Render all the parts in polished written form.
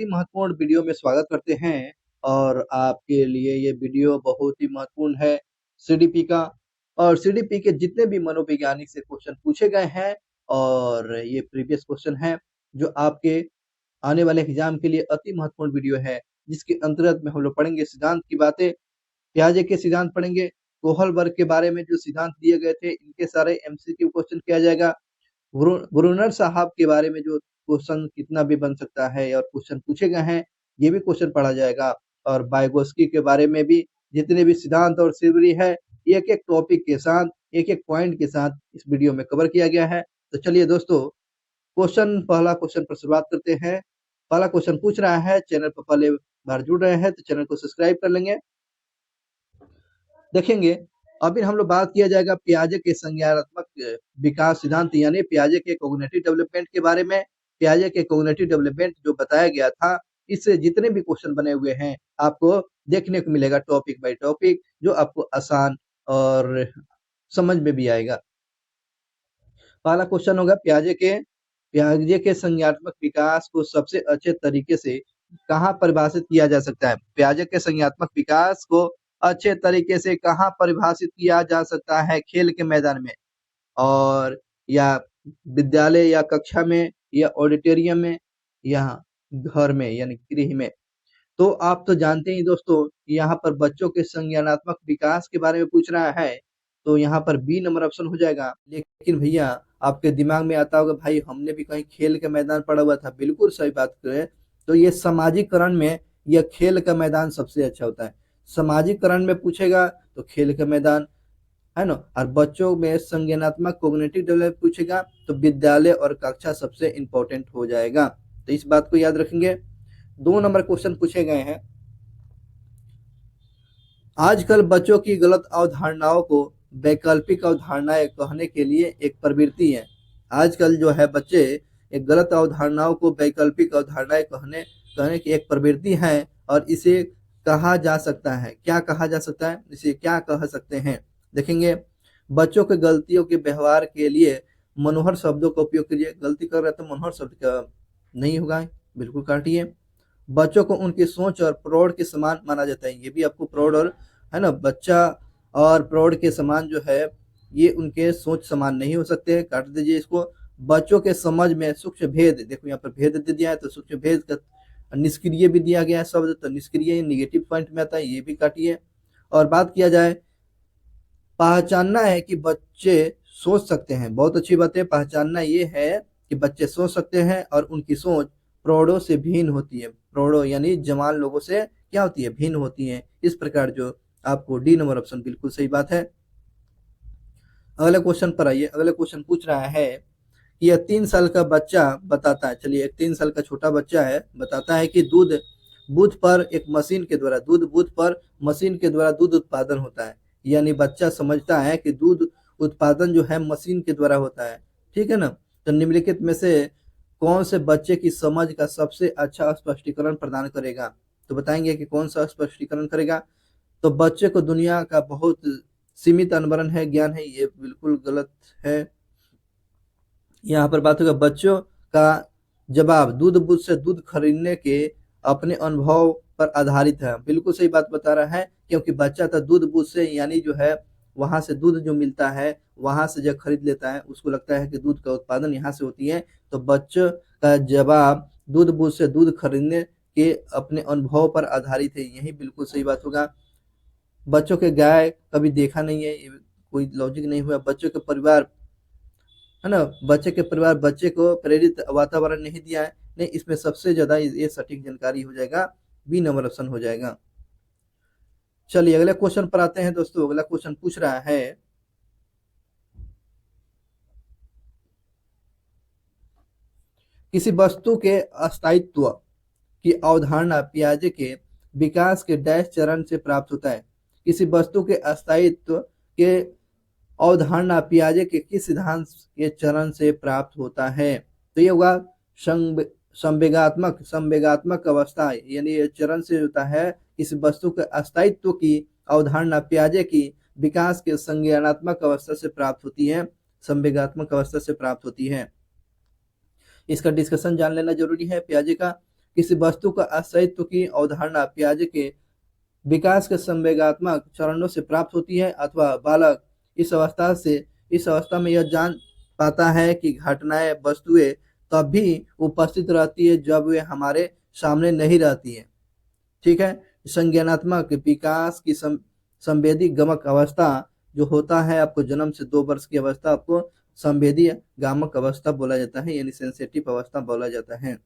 महत्वपूर्ण वीडियो में स्वागत करते हैं और आपके लिए ये वीडियो बहुत ही महत्वपूर्ण है सीडीपी का। और सीडीपी के जितने भी मनोवैज्ञानिक से क्वेश्चन पूछे गए हैं और ये प्रीवियस क्वेश्चन है जो आपके आने वाले एग्जाम के लिए अति महत्वपूर्ण वीडियो है, जिसके अंतर्गत में हम लोग पढ़ेंगे सिद्धांत की बातें, पियाजे के सिद्धांत पढ़ेंगे, कोहल वर्ग के बारे में जो सिद्धांत दिए गए थे इनके सारे एमसीक्यू क्वेश्चन किया जाएगा। ब्रूनर साहब के बारे में जो क्वेश्चन कितना भी बन सकता है और क्वेश्चन पूछे गए हैं, ये भी क्वेश्चन पढ़ा जाएगा। और वाइगोत्स्की के बारे में भी जितने भी सिद्धांत और थ्योरी है, एक-एक टॉपिक के साथ, एक-एक पॉइंट के साथ इस वीडियो में कवर किया गया है। तो चलिए दोस्तों, पहला क्वेश्चन पर शुरुआत करते हैं। पहला क्वेश्चन पूछ रहा है, चैनल पर पहले बार जुड़ रहे हैं तो चैनल को सब्सक्राइब कर लेंगे। देखेंगे अभी हम लोग बात किया जाएगा पियाजे के संज्ञानात्मक विकास सिद्धांत यानी पियाजे के कॉग्निटिव डेवलपमेंट के बारे में। पियाजे के कॉग्निटिव डेवलपमेंट जो बताया गया था, इससे जितने भी क्वेश्चन बने हुए हैं आपको देखने को मिलेगा टॉपिक बाय टॉपिक, जो आपको आसान और समझ में भी आएगा। पहला क्वेश्चन होगा पियाजे के संज्ञानात्मक विकास को सबसे अच्छे तरीके से कहाँ परिभाषित किया जा सकता है। पियाजे के संज्ञानात्मक विकास को अच्छे तरीके से कहाँ परिभाषित किया जा सकता है, खेल के मैदान में और या विद्यालय या कक्षा में या ऑडिटोरियम में या घर में यानी गृह में। तो आप तो जानते ही दोस्तों, यहाँ पर बच्चों के संज्ञानात्मक विकास के बारे में पूछ रहा है, तो यहाँ पर बी नंबर ऑप्शन हो जाएगा। लेकिन भैया आपके दिमाग में आता होगा, भाई हमने भी कहीं खेल का मैदान पढ़ा हुआ था। बिल्कुल सही बात करें तो ये सामाजिकरण में यह खेल का मैदान सबसे अच्छा होता है। सामाजिकरण में पूछेगा तो खेल का मैदान है ना, और बच्चों में संज्ञानात्मक कॉग्निटिव डेवलपमेंट पूछेगा तो विद्यालय और कक्षा सबसे इंपॉर्टेंट हो जाएगा। तो इस बात को याद रखेंगे। 2 नंबर क्वेश्चन पूछे गए हैं, आजकल बच्चों की गलत अवधारणाओं को वैकल्पिक अवधारणाएं कहने के लिए एक प्रवृत्ति है। आजकल जो है बच्चे एक गलत अवधारणाओं को वैकल्पिक अवधारणाएं कहने की एक प्रवृत्ति है और इसे कहा जा सकता है। क्या कहा जा सकता है, इसे क्या कह सकते हैं? देखेंगे, बच्चों के गलतियों के व्यवहार के लिए मनोहर शब्दों का उपयोग कीजिए। गलती कर रहे तो मनोहर शब्द का नहीं होगा, बिल्कुल काटिए। बच्चों को उनकी सोच और प्रौढ़ के समान माना जाता है। ये भी आपको प्रौढ़ और है ना, बच्चा और प्रौढ़ के समान जो है ये उनके सोच समान नहीं हो सकते, काट दीजिए इसको। बच्चों के समझ में सूक्ष्म भेद, देखो यहाँ पर भेद दे दिया है तो सूक्ष्म भेद का निष्क्रिय भी दिया गया है शब्द, तो निष्क्रिय निगेटिव पॉइंट में आता है, ये भी काटिए। और बात किया जाए, पहचानना है कि बच्चे सोच सकते हैं। बहुत अच्छी बात है, पहचानना ये है कि बच्चे सोच सकते हैं और उनकी सोच प्रौढ़ों से भिन्न होती है। प्रौढ़ों यानी जवान लोगों से क्या होती है, भिन्न होती है। इस प्रकार जो आपको डी नंबर ऑप्शन बिल्कुल सही बात है। अगले क्वेश्चन पर आइए। अगले क्वेश्चन पूछ रहा है कि यह 3 साल का बच्चा बताता है, चलिए एक 3 साल का छोटा बच्चा है, बताता है कि दूध बूथ पर मशीन के द्वारा दूध उत्पादन होता है। यानी बच्चा समझता है कि दूध उत्पादन जो है मशीन के द्वारा होता है, ठीक है ना। तो निम्नलिखित में से कौन से बच्चे की समझ का सबसे अच्छा स्पष्टीकरण प्रदान करेगा? तो बताएंगे कि कौन सा स्पष्टीकरण करेगा। तो बच्चे को दुनिया का बहुत सीमित अनवरण है, ज्ञान है, ये बिल्कुल गलत है। यहाँ पर बात होगा बच्चों का जवाब दूध बूथ से दूध खरीदने के अपने अनुभव पर आधारित है। बिल्कुल सही बात बता रहा है, क्योंकि बच्चा तो दूध बूथ से यानी जो है वहां से दूध जो मिलता है वहां से जब खरीद लेता है, उसको लगता है कि दूध का उत्पादन यहाँ से होती है। तो बच्चों का जवाब दूध बूथ से दूध खरीदने के अपने अनुभव पर आधारित है, यही बिल्कुल सही बात होगा। बच्चों के गाय कभी देखा नहीं है, ये कोई लॉजिक नहीं हुआ। बच्चों के परिवार है ना, बच्चे के परिवार बच्चे को प्रेरित वातावरण नहीं दिया है, नहीं, इसमें सबसे ज्यादा ये सटीक जानकारी हो जाएगा, बी नंबर ऑप्शन हो जाएगा। चलिए अगले क्वेश्चन पर आते हैं दोस्तों। अगला क्वेश्चन पूछ रहा है, किसी वस्तु के अस्थायित्व की अवधारणा पियाजे के विकास के डैश चरण से प्राप्त होता है। किसी वस्तु के अस्थायित्व के अवधारणा पियाजे के किस सिद्धांत के चरण से प्राप्त होता है? तो ये होगा संवेगात्मक अवस्था, यानी ये चरण से होता है। इस वस्तु के अस्थायित्व की अवधारणा पियाजे की विकास के संज्ञानात्मक अवस्था से प्राप्त होती है, संवेगात्मक अवस्था से प्राप्त होती है। इसका डिस्कशन जान लेना जरूरी है पियाजे का। किसी वस्तु का अस्तित्व की अवधारणा पियाजे के विकास के संवेगात्मक चरणों से प्राप्त होती है, अथवा बालक इस अवस्था में यह जान पाता है कि घटनाएं वस्तुएं तब भी उपस्थित रहती है जब वे हमारे सामने नहीं रहती है। ठीक है। संज्ञानात्मक विकास की संवेदी गमक अवस्था जो होता है आपको जन्म से 2 वर्ष की अवस्था आपको संवेदी गामक अवस्था बोला जाता है, यानी सेंसिटिव अवस्था बोला जाता है।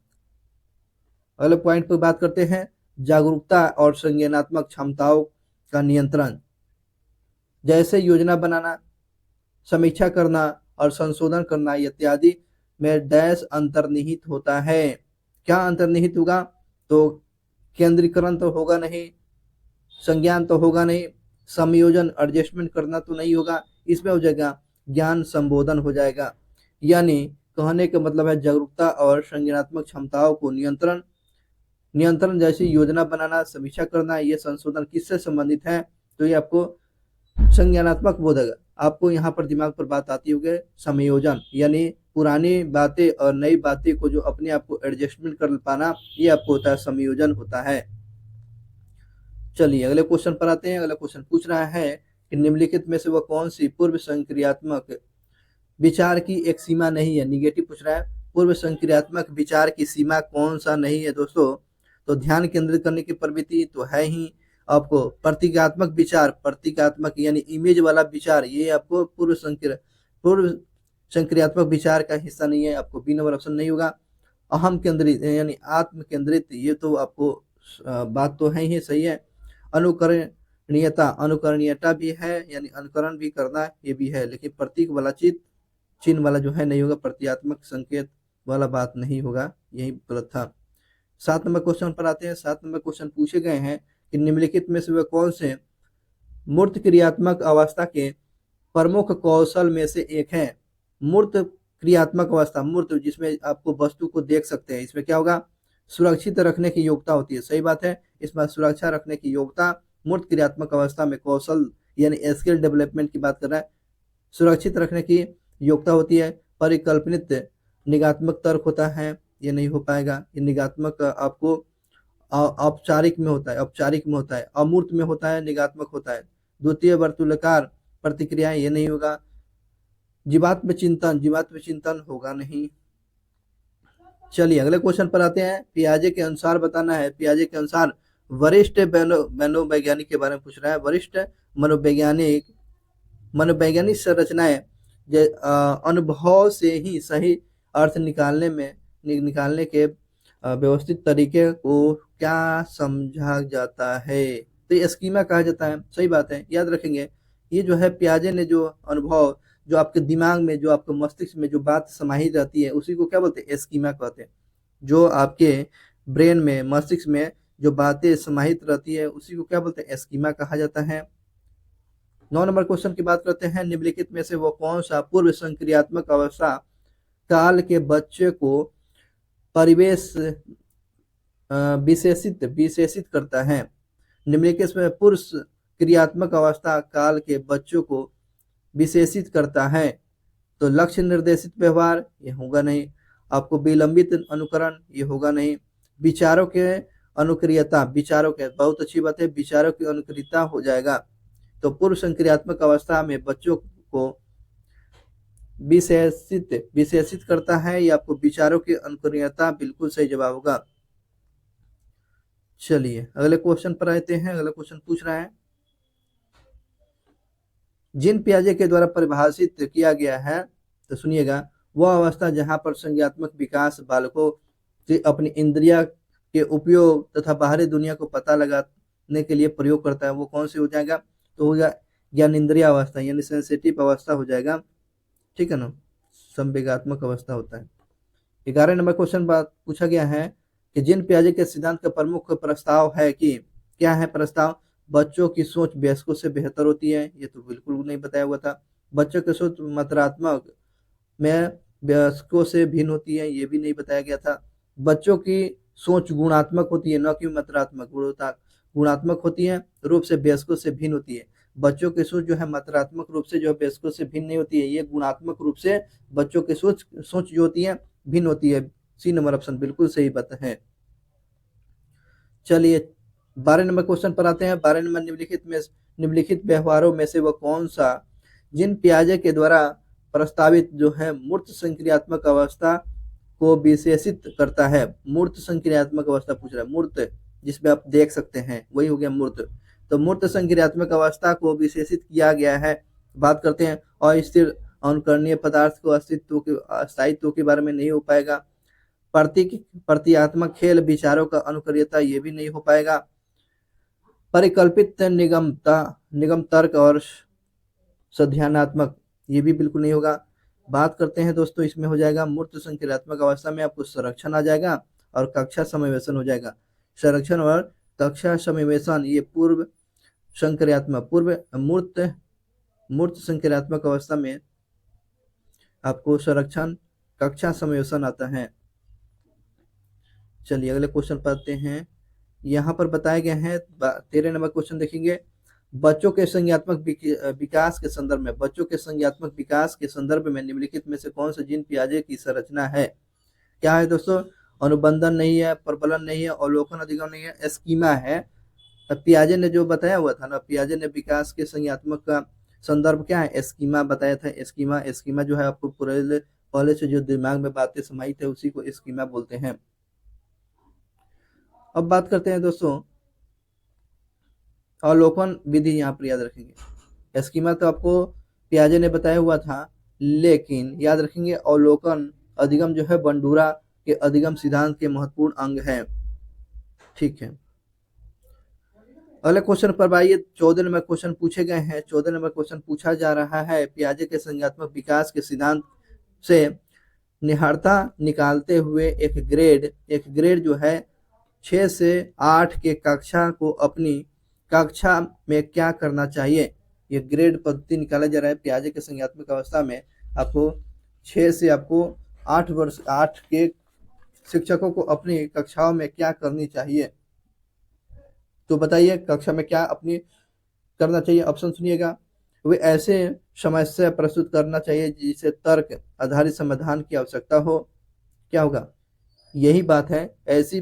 अगले पॉइंट पर बात करते हैं, जागरूकता और संज्ञानात्मक क्षमताओं का नियंत्रण। जैसे योजना बनाना, समीक्षा करना और संशोधन करना इत्यादि में डैश अंतर्निहित होता है। क्या अंतर्निहित होगा? तो केंद्रीकरण तो होगा नहीं, संज्ञान तो होगा नहीं, संयोजन एडजस्टमेंट करना तो नहीं होगा, इसमें हो जाएगा ज्ञान संबोधन हो जाएगा। यानी कहने का मतलब है जागरूकता और संज्ञानात्मक क्षमताओं को नियंत्रण जैसे योजना बनाना, समीक्षा करना, ये संशोधन किससे संबंधित है? तो ये आपको संज्ञानात्मक बोधक, आपको यहाँ पर दिमाग पर बात आती होगी संयोजन, यानी पुरानी बातें और नई बातें को जो अपने आप को एडजस्टमेंट कर पाना, ये आपको होता है संयोजन होता है। चलिए अगले क्वेश्चन पर आते हैं। अगला क्वेश्चन पूछ रहा है कि निम्नलिखित में से वह कौन सी पूर्व संक्रियात्मक विचार की एक सीमा नहीं है? निगेटिव पूछ रहा है, पूर्व संक्रियात्मक विचार की सीमा कौन सा नहीं है दोस्तों? तो ध्यान केंद्रित करने की प्रवृत्ति तो है ही, आपको प्रतीकात्मक विचार, प्रतीकात्मक यानी इमेज वाला विचार, ये आपको पूर्व संक्रियात्मक विचार का हिस्सा नहीं है, आपको बी नंबर ऑप्शन नहीं होगा। अहम केंद्रित यानी आत्म केंद्रित, ये तो आपको बात तो है ही, सही है। अनुकरणीयता भी है, यानी अनुकरण भी करना ये भी है, लेकिन प्रतीक वाला चिन्ह वाला जो है नहीं होगा, प्रतीकात्मक संकेत वाला बात नहीं होगा, यही गलत था। 7 नंबर क्वेश्चन पर आते हैं। 7 नंबर क्वेश्चन पूछे गए हैं कि निम्नलिखित में से वह कौन से मूर्त क्रियात्मक अवस्था के प्रमुख कौशल में से एक है? मूर्त क्रियात्मक अवस्था, मूर्त जिसमें आपको वस्तु को देख सकते हैं, इसमें क्या होगा? सुरक्षित रखने की योग्यता होती है, सही बात है। इसमें सुरक्षा रखने की योग्यता मूर्त क्रियात्मक अवस्था में कौशल यानी स्किल डेवलपमेंट की बात कर रहा है। सुरक्षित रखने की योग्यता होती है। परिकल्पित निगात्मक तर्क होता है, ये नहीं हो पाएगा। ये निगात्मक आपको औपचारिक में होता है, अमूर्त में होता है, निगात्मक होता है। द्वितीय वर्तुलाकार प्रतिक्रियाएं, ये नहीं होगा। जीवात्म चिंतन होगा नहीं। चलिए अगले क्वेश्चन पर आते हैं। पियाजे के अनुसार बताना है, पियाजे के अनुसार वरिष्ठ मनोवैज्ञानिक के बारे में पूछ रहा है। वरिष्ठ मनोवैज्ञानिक संरचनाएं अनुभव से ही सही अर्थ निकालने के व्यवस्थित तरीके को क्या समझा जाता है? तो ये स्कीमा कहा जाता है, सही बात है, याद रखेंगे। ये जो है पियाजे ने जो अनुभव, जो आपके दिमाग में, जो आपके मस्तिष्क में जो बात समाहित रहती है, उसी को क्या बोलते हैं? स्कीमा कहते हैं। जो आपके ब्रेन में, मस्तिष्क में जो बातें समाहित रहती है, उसी को क्या बोलते हैं? स्कीमा कहा जाता है। 9 नंबर क्वेश्चन की बात करते हैं। निम्नलिखित में से वो कौन सा पूर्व संक्रियात्मक अवस्था काल के बच्चे को परिवेश विशेषित करता है? निम्नलिखित में पूर्व क्रियात्मक अवस्था काल के बच्चों को विशेषित करता है। तो लक्ष्य निर्देशित व्यवहार, ये होगा नहीं। आपको विलंबित अनुकरण, ये होगा नहीं। विचारों के अनुक्रियता, बहुत अच्छी बात है, विचारों की अनुक्रियता हो जाएगा। तो पूर्व संक्रियात्मक अवस्था में बच्चों को विशेषित करता है, या आपको विचारों की अनुक्रियता, बिल्कुल सही जवाब होगा। चलिए अगले क्वेश्चन पर आते हैं। अगला क्वेश्चन पूछ रहा है, जिन पियाजे के द्वारा परिभाषित किया गया है, तो सुनिएगा, वह अवस्था जहां पर संज्ञात्मक विकास बालकों से अपनी इंद्रिया के उपयोग तथा बाहरी दुनिया को पता लगाने के लिए प्रयोग करता है, वो कौन सी हो जाएगा? तो होगा ज्ञानेंद्रिय अवस्था, यानी सेंसिटिव अवस्था हो जाएगा। ठीक है ना, संवेगात्मक अवस्था होता है। 11 नंबर क्वेश्चन बात पूछा गया है कि जिन पियाजे के सिद्धांत का प्रमुख प्रस्ताव है कि, क्या है प्रस्ताव? बच्चों की सोच वयस्कों से बेहतर होती है, ये तो बिल्कुल नहीं बताया हुआ था। बच्चों की सोच मात्रात्मक में वयस्कों से भिन्न होती है, ये भी नहीं बताया गया था। बच्चों की सोच गुणात्मक होती है, न कि मात्रात्मक। गुणात्मक होती है, रूप से वयस्कों से भिन्न होती है। बच्चों की सोच जो है मात्रात्मक रूप से जो है वयस्कों से भिन्न नहीं होती है, ये गुणात्मक रूप से बच्चों की सोच जो होती है भिन्न होती है। सी नंबर ऑप्शन बिल्कुल सही बात है। चलिए 12 नंबर क्वेश्चन पर आते हैं। 12 नंबर निम्नलिखित व्यवहारों में से वह कौन सा जिन पियाजे के द्वारा प्रस्तावित जो है मूर्त संक्रियात्मक अवस्था को विशेषित करता है। मूर्त संक्रियात्मक अवस्था पूछ रहा है, मूर्त जिसमें आप देख सकते हैं वही हो गया मूर्त। तो मूर्त संक्रियात्मक अवस्था को विशेषित किया गया है। बात करते हैं अस्थिर अनुकरणीय पदार्थ को अस्तित्व के स्थायित्व के बारे में नहीं हो पाएगा। प्रतीकात्मक खेल विचारों का अनुकरणीयता ये भी नहीं हो पाएगा। परिकल्पित निगम तर्क और संध्यानात्मक ये भी बिल्कुल नहीं होगा। बात करते हैं दोस्तों, इसमें हो जाएगा मूर्त संक्रियात्मक अवस्था में आपको संरक्षण आ जाएगा और कक्षा समावेशन हो जाएगा। संरक्षण और कक्षा समावेशन ये पूर्व मूर्त संक्रियात्मक अवस्था में आपको संरक्षण कक्षा समावेशन आता है। चलिए अगले क्वेश्चन पढ़ते हैं। यहाँ पर बताए गए हैं 13 नंबर क्वेश्चन देखेंगे। बच्चों के संज्ञात्मक विकास के संदर्भ में निम्नलिखित में से कौन सा जीन पियाजे की संरचना है। क्या है दोस्तों, अनुबंधन नहीं है, प्रबलन नहीं है, अवलोकन अधिगम नहीं है, स्कीमा है। पियाजे ने जो बताया हुआ था ना, पियाजे ने विकास के संज्ञात्मक का संदर्भ क्या है, स्कीमा बताया था। स्कीमा जो है आपको पहले से जो दिमाग में बातें समाहित है उसी को स्कीमा बोलते हैं। अब बात करते हैं दोस्तों अवलोकन विधि, यहाँ पर याद रखेंगे। स्कीमा तो आपको पियाजे ने बताया हुआ था, लेकिन याद रखेंगे अवलोकन अधिगम जो है बंडूरा के अधिगम सिद्धांत के महत्वपूर्ण अंग है। ठीक है, अगले क्वेश्चन पर आइए। 14 नंबर क्वेश्चन पूछे गए हैं। 14 नंबर क्वेश्चन पूछा जा रहा है, पियाजे के संज्ञात्मक विकास के सिद्धांत से निहारता निकालते हुए एक ग्रेड जो है 6 से 8 के कक्षा को अपनी कक्षा में क्या करना चाहिए। ये ग्रेड पद्धति निकाला जा रहा है पियाजे के संज्ञात्मक अवस्था में। आपको 6 से आपको 8 के शिक्षकों को अपनी कक्षाओं में क्या करनी चाहिए। तो बताइए कक्षा में क्या अपनी करना चाहिए। ऑप्शन सुनिएगा। वे ऐसे समस्या प्रस्तुत करना चाहिए जिसे तर्क आधारित समाधान की आवश्यकता हो। क्या होगा, यही बात है, ऐसी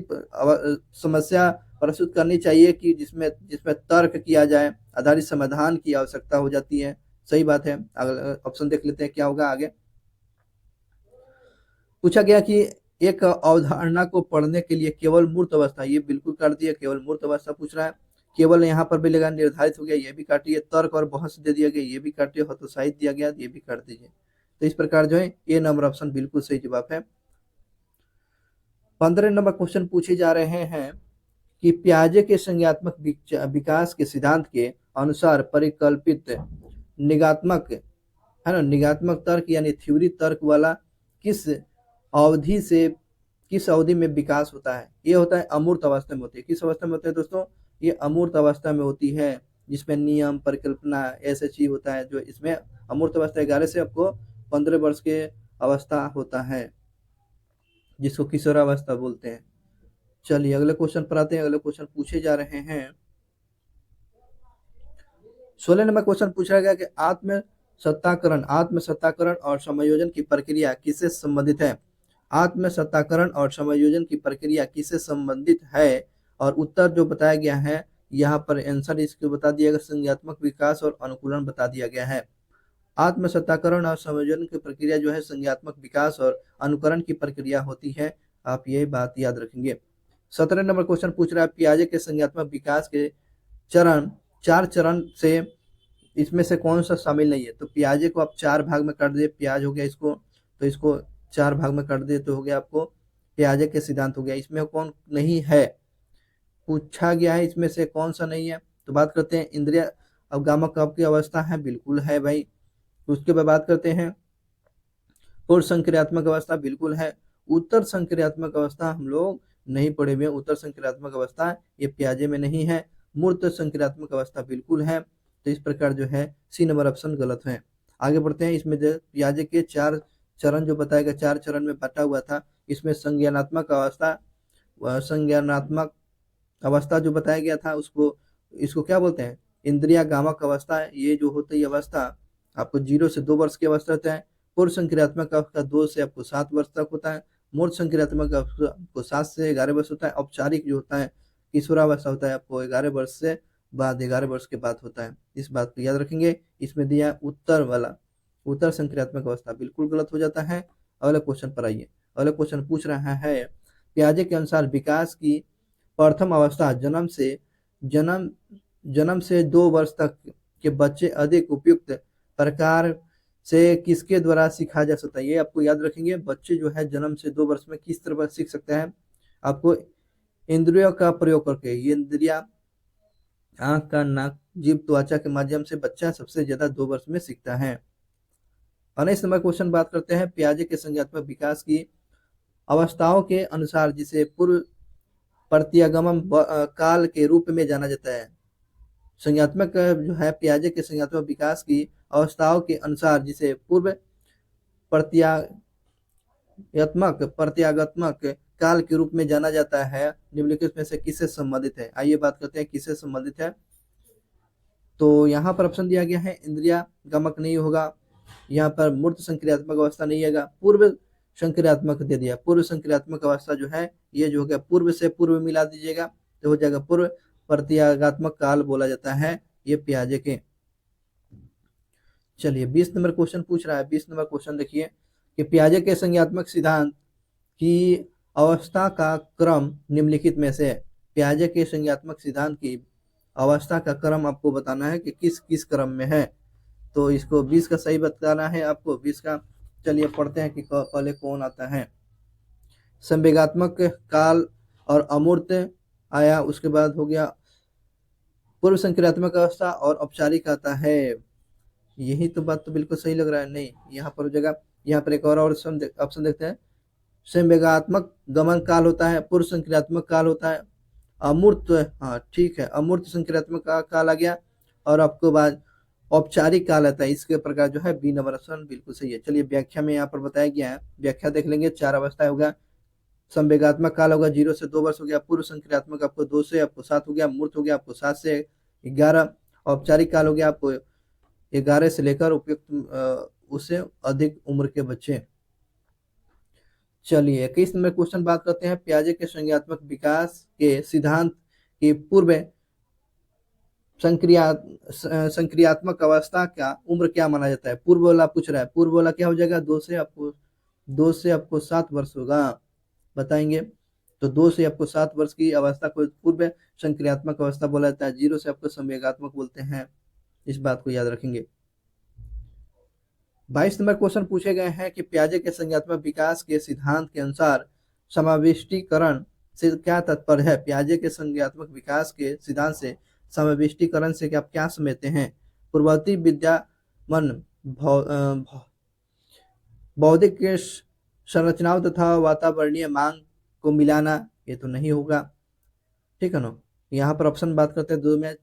समस्या प्रस्तुत करनी चाहिए कि जिसमें तर्क किया जाए, आधारित समाधान की आवश्यकता हो जाती है। सही बात है। अगला ऑप्शन देख लेते हैं क्या होगा आगे। पूछा गया कि एक अवधारणा को पढ़ने के लिए केवल मूर्त अवस्था, ये बिल्कुल काट दिया, केवल मूर्त अवस्था पूछ रहा है। केवल यहाँ पर भी लगा निर्धारित हो गया, ये भी काटिए। तर्क और बहस दे दिया गया, ये भी काटिए। हतोत्साहित दिया गया, ये भी काट दीजिए। तो इस प्रकार जो है ए नंबर ऑप्शन बिल्कुल सही जवाब है। 15 नंबर क्वेश्चन पूछे जा रहे हैं कि पियाजे के संज्ञात्मक विकास के सिद्धांत के अनुसार परिकल्पित निगात्मक है ना, निगात्मक तर्क यानी थ्योरी तर्क वाला किस अवधि में विकास होता है। ये होता है अमूर्त अवस्था में होती है। किस अवस्था में होता है दोस्तों, ये अमूर्त अवस्था में होती है, जिसमें नियम परिकल्पना ऐसे चीज होता है। जो इसमें अमूर्त अवस्था 11 से आपको 15 वर्ष के अवस्था होता है, जिसको किशोरावस्था बोलते हैं। चलिए अगले क्वेश्चन पर आते हैं। अगले क्वेश्चन पूछे जा रहे हैं। 16 नंबर क्वेश्चन पूछा गया कि आत्म सत्ताकरण और समायोजन की प्रक्रिया किससे संबंधित है। आत्म सत्ताकरण और समायोजन की प्रक्रिया किससे संबंधित है। और उत्तर जो बताया गया है यहाँ पर आंसर इसको बता दिया गया, संज्ञात्मक विकास और अनुकूलन बता दिया गया है। आत्म सत्ताकरण और समायोजन की प्रक्रिया जो है संज्ञात्मक विकास और अनुकरण की प्रक्रिया होती है। आप ये बात याद रखेंगे। 17 नंबर क्वेश्चन पूछ रहा है पियाजे के संज्ञात्मक विकास के चार चरण से इसमें से कौन सा शामिल नहीं है। तो पियाजे को आप 4 भाग में काट दिए, प्याज हो गया इसको, तो इसको 4 भाग में काट दिए तो हो गया आपको पियाजे के सिद्धांत हो गया। इसमें कौन नहीं है पूछा गया है, इसमें से कौन सा नहीं है। तो बात करते हैं इंद्रिय अवगामक की अवस्था है, बिल्कुल है भाई। उसके बाद बात करते हैं पूर्व संक्रियात्मक अवस्था, बिल्कुल है। उत्तर संक्रियात्मक अवस्था हम लोग नहीं पढ़े हुए, उत्तर संक्रियात्मक अवस्था ये पियाजे में नहीं है। मूर्त संक्रियात्मक अवस्था बिल्कुल है। तो इस प्रकार जो है सी नंबर ऑप्शन गलत है। आगे बढ़ते हैं। इसमें जो पियाजे के 4 चरण जो बताया गया, 4 चरण में बटा हुआ था। इसमें संज्ञानात्मक अवस्था जो बताया गया था इसको क्या बोलते हैं, इंद्रियागामक अवस्था। ये जो होती है अवस्था आपको 0 से 2 वर्ष की अवस्था होता है। पूर्व संक्रियात्मक अवस्था 2 से आपको 7 वर्ष तक होता है। मूर्त संक्रियात्मक आपको 7 से 11 वर्ष होता है। औपचारिक जो होता है किशोरावस्था होता है आपको 11 वर्ष से बाद, 11 वर्ष के बाद होता है। इस बात को याद रखेंगे। इसमें दिया है उत्तर वाला, उत्तर संक्रियात्मक अवस्था, बिल्कुल गलत हो जाता है। अगले क्वेश्चन पर आइए। अगला क्वेश्चन पूछ रहा है पियाजे के अनुसार विकास की प्रथम अवस्था जन्म जन्म से 2 वर्ष तक के बच्चे अधिक उपयुक्त प्रकार से किसके द्वारा सीखा जा सकता है। ये आपको याद रखेंगे। बच्चे जो है जन्म से 2 वर्ष में किस तरह सीख सकते हैं, आपको इंद्रियों का प्रयोग करके। ये इंद्रिया आंख, कान, नाक, जीभ, त्वचा के माध्यम से बच्चा सबसे ज्यादा 2 वर्ष में सीखता है। अनेक नंबर क्वेश्चन बात करते हैं पियाजे के संज्ञात्मक विकास की अवस्थाओं के अनुसार जिसे पूर्व प्रत्यागमन काल के रूप में जाना जाता है। संज्ञात्मक जो है पियाजे के संज्ञात्मक विकास की अवस्थाओं के अनुसार जिसे पूर्व प्रत्यागत्मक काल के रूप में जाना जाता है, निम्नलिखित में से किससे संबंधित है। आइए बात करते हैं किससे संबंधित है। तो यहाँ पर ऑप्शन दिया गया है इंद्रिया गमक नहीं होगा, यहाँ पर मूर्त संक्रियात्मक अवस्था नहीं आएगा, पूर्व संक्रियात्मक दे दिया। पूर्व संक्रियात्मक अवस्था जो है ये जो हो गया पूर्व से पूर्व मिला दीजिएगा तो हो जाएगा पूर्व प्रत्यागात्मक काल बोला जाता है ये पियाजे के। चलिए 20 नंबर क्वेश्चन पूछ रहा है। 20 नंबर क्वेश्चन देखिए कि पियाजे के संज्ञात्मक सिद्धांत की अवस्था का क्रम निम्नलिखित में से है। पियाजे के संज्ञात्मक सिद्धांत की अवस्था का क्रम आपको बताना है कि किस किस क्रम में है। तो इसको 20 का सही बताना है आपको। 20 का चलिए पढ़ते हैं कि पहले कौन आता है। संवेगात्मक काल और अमूर्त आया, उसके बाद हो गया पूर्व संक्रियात्मक अवस्था और औपचारिक आता है। यही तो बात तो बिल्कुल सही लग रहा है। नहीं, यहाँ पर हो जाएगा। यहाँ पर एक और ऑप्शन देखते हैं। संवेगात्मक गमन काल होता है, पूर्व संक्रियात्मक काल होता है, अमूर्त, हाँ ठीक है, अमूर्त संक्रियात्मक काल आ गया और आपको बाद औपचारिक काल आता है। इसके प्रकार जो है बी नंबर ऑप्शन बिल्कुल सही है। चलिए व्याख्या में यहाँ पर बताया गया है, व्याख्या देख लेंगे। 4 अवस्था होगा। संवेगात्मक काल होगा 0 से 2 वर्ष हो गया, पूर्व संक्रियात्मक आपको 2 से आपको 7 हो गया, मूर्त हो गया आपको 7 से 11, औपचारिक काल हो गया आपको 11 से लेकर उपयुक्त उससे अधिक उम्र के बच्चे। चलिए 21 नंबर क्वेश्चन बात करते हैं पियाजे के संज्ञात्मक विकास के सिद्धांत की पूर्व संक्रियात्मक अवस्था का उम्र क्या माना जाता है। पूर्व वाला पूछ रहा है, पूर्व वाला क्या हो जाएगा, 2 से आपको 7 वर्ष होगा, बताएंगे। तो 2 से आपको 7 वर्ष की अवस्था को पूर्व संक्रियात्मक अवस्था बोला जाता है। 0 से आपको संवेगात्मक बोलते हैं, इस बात को याद रखेंगे। 22 नंबर क्वेश्चन पूछे गए हैं कि पियाजे के संज्ञात्मक विकास के सिद्धांत के अनुसार समाविष्टीकरण से क्या तात्पर्य है। पियाजे के संज्ञात्मक विकास के सिद्धांत से समाविष्टीकरण से आप क्या समझते हैं। पूर्ववर्ती विद्यमान बौद्धिक संरचनाओं तथा वातावरणीय मांग को मिलाना, ये तो नहीं होगा, ठीक है ना। यहाँ पर ऑप्शन बात करते हैं 2 में,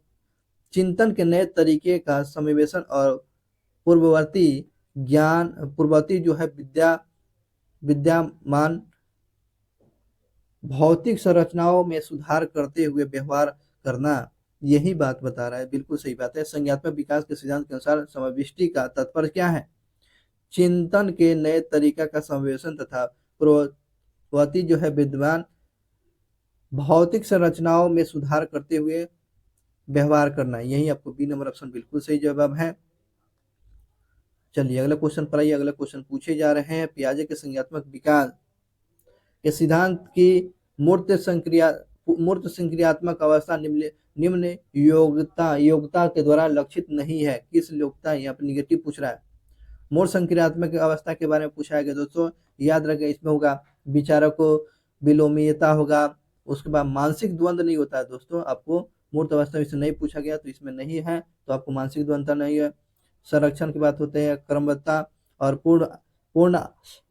चिंतन के नए तरीके का समावेशन और पूर्ववर्ती जो है विद्यमान भौतिक संरचनाओं में सुधार करते हुए व्यवहार करना, यही बात बता रहा है। बिल्कुल सही बात है। संज्ञात्मक विकास के सिद्धांत के अनुसार समाविष्टि का तात्पर्य क्या है, चिंतन के नए तरीका का समावेशन तथा पूर्ववर्ती जो है विद्यमान भौतिक संरचनाओं में सुधार करते हुए व्यवहार करना, यही आपको बी नंबर ऑप्शन बिल्कुल सही जवाब है। चलिए अगला क्वेश्चन पर आइए। अगला क्वेश्चन पूछे जा रहे हैं पियाजे के संज्ञात्मक विकास के सिद्धांत की मूर्त संक्रियात्मक अवस्था निम्न योग्यता के द्वारा लक्षित नहीं है। किस योग्यता, यहाँ पर निगेटिव पूछ रहा है। मूर्त संक्रियात्मक अवस्था के बारे में पूछा गया दोस्तों, याद रखें इसमें होगा विचारों को विलोमीयता होगा, उसके बाद मानसिक द्वंद्व नहीं होता है दोस्तों। आपको मूर्त अवस्था में नहीं पूछा गया तो इसमें नहीं है, तो आपको मानसिक द्वंद्व नहीं है। संरक्षण की बात होते हैं, क्रमबद्धता और पूर्ण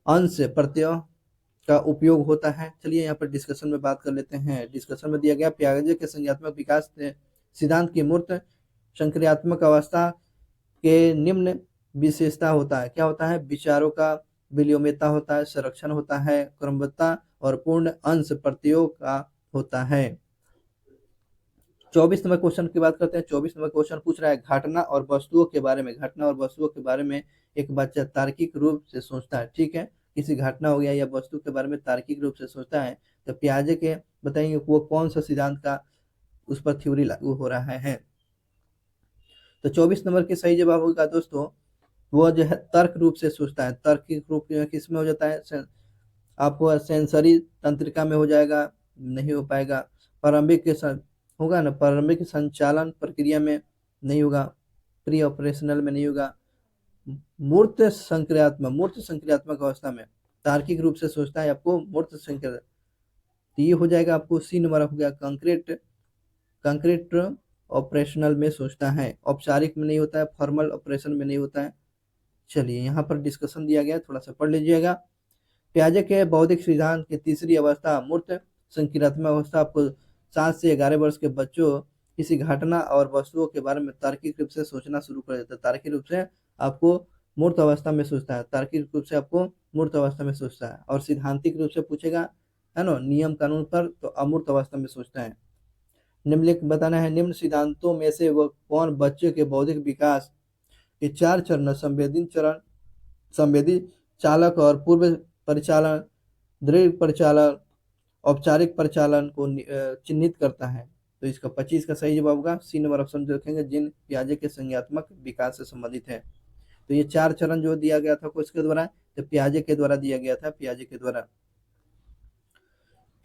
अंश प्रत्ययों का उपयोग होता है। चलिए यहाँ पर डिस्कशन में बात कर लेते हैं। डिस्कशन में दिया गया पियाजे के संज्ञात्मक विकास सिद्धांत की मूर्त संक्रियात्मक अवस्था के निम्न विशेषता होता है। क्या होता है, विचारों का विलोम्यता होता है, संरक्षण होता है, क्रमबद्धता और पूर्ण अंश प्रत्ययों का होता है। 24 नंबर क्वेश्चन की बात करते हैं। 24 नंबर क्वेश्चन पूछ रहा है घटना और वस्तुओं के बारे में। घटना और वस्तुओं के बारे में एक बच्चा तार्किक रूप से सोचता है, ठीक है। किसी घटना हो गया या वस्तु के बारे में तार्किक रूप से सोचता है तो पियाजे के बताएंगे वो कौन सा सिद्धांत का उस पर थ्योरी लागू हो रहा है। तो 24 नंबर के सही जवाब होगा दोस्तों, वो जो है तर्क रूप से सोचता है। तार्किक रूप किस में हो जाता है, आपको सेंसरी तंत्रिका में हो जाएगा, नहीं हो पाएगा। प्रारंभिक के होगा ना, प्रारंभिक संचालन प्रक्रिया में नहीं होगा, प्री ऑपरेशनल में नहीं होगा। मूर्त संक्रियात्मक अवस्था में तार्किक रूप से सोचता है आपको मूर्त संक्रिया, तो ये हो जाएगा आपको सी नंबर हो गया। कंक्रीट ऑपरेशनल में सोचता है, औपचारिक में नहीं होता है, फॉर्मल ऑपरेशन में नहीं होता है। चलिए यहाँ पर डिस्कशन दिया गया, थोड़ा सा पढ़ लीजिएगा। पियाजे के बौद्धिक सिद्धांत की तीसरी अवस्था मूर्त संक्रियात्मक अवस्था आपको 7 से 11 वर्ष के बच्चों किसी घटना और वस्तुओं के बारे में तार्किक रूप से सोचना शुरू कर देता है। तार्किक रूप से आपको मूर्त अवस्था में सोचता है, तार्किक रूप से आपको मूर्त अवस्था में सोचता है। और सिद्धांतिक रूप से पूछेगा है ना नियम कानून पर, तो अमूर्त अवस्था में सोचता है। निम्नलिखित बताना है, निम्न सिद्धांतों में से वह कौन बच्चे के बौद्धिक विकास के 4 चरण संवेदी चालक और पूर्व परिचालन, दृढ़ परिचालन, औपचारिक परिचालन को चिन्हित करता है। तो इसका 25 का सही जवाब होगा सी नंबर ऑप्शन जो देखेंगे, जिन पियाजे के संज्ञात्मक विकास से संबंधित है। तो ये 4 चरण जो दिया गया था किसके द्वारा, तो पियाजे के द्वारा दिया गया था, पियाजे के द्वारा।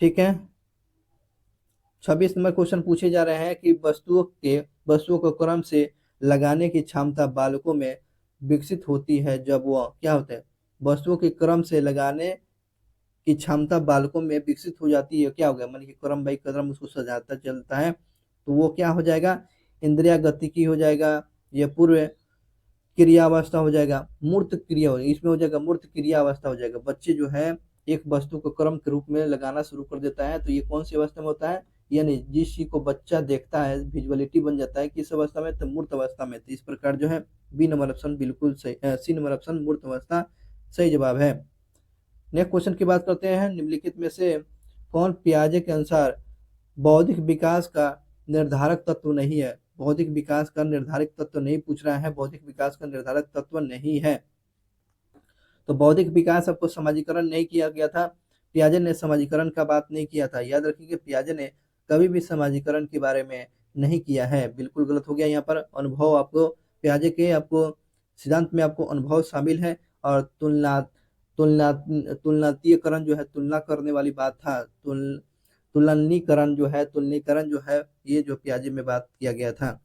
ठीक है, 26 नंबर क्वेश्चन पूछे जा रहे हैं कि वस्तुओं को क्रम से लगाने की क्षमता बालकों में विकसित होती है जब वह क्या होता है, वस्तुओं के क्रम से लगाने की क्षमता बालकों में विकसित हो जाती है, क्या हो गया, मान कि क्रम बाई कदम उसको सजाता चलता है, तो वो क्या हो जाएगा, इंद्रिया गतिकी हो जाएगा, यह पूर्व क्रियावस्था हो जाएगा, मूर्त क्रिया हो, इसमें हो जाएगा मूर्त क्रियावस्था हो जाएगा। बच्चे जो है एक वस्तु को क्रम के रूप में लगाना शुरू कर देता है, तो ये कौन सी अवस्था में होता है, यानी जिस चीज को बच्चा देखता है विजुअलिटी बन जाता है, किस अवस्था में, तो मूर्त अवस्था में। तो इस प्रकार जो है बी नंबर ऑप्शन बिल्कुल सही, सी नंबर ऑप्शन मूर्त अवस्था सही जवाब है। नेक्स्ट क्वेश्चन की बात करते हैं, निम्नलिखित में से कौन पियाजे के अनुसार बौद्धिक विकास का निर्धारक तत्व नहीं है। बौद्धिक विकास का निर्धारक तत्व नहीं पूछ रहा है, बौद्धिक विकास का निर्धारक तत्व नहीं है। तो बौद्धिक विकास आपको समाजीकरण नहीं किया गया था, पियाजे ने समाजीकरण का बात नहीं किया था। याद रखिए पियाजे ने कभी भी समाजीकरण के बारे में नहीं किया है, बिल्कुल गलत हो गया यहाँ पर। अनुभव आपको पियाजे के आपको सिद्धांत में आपको अनुभव शामिल है, और तुलनातीयकरण जो है तुलना करने वाली बात था, तुलनीकरण जो है ये जो पियाजे में बात किया गया था।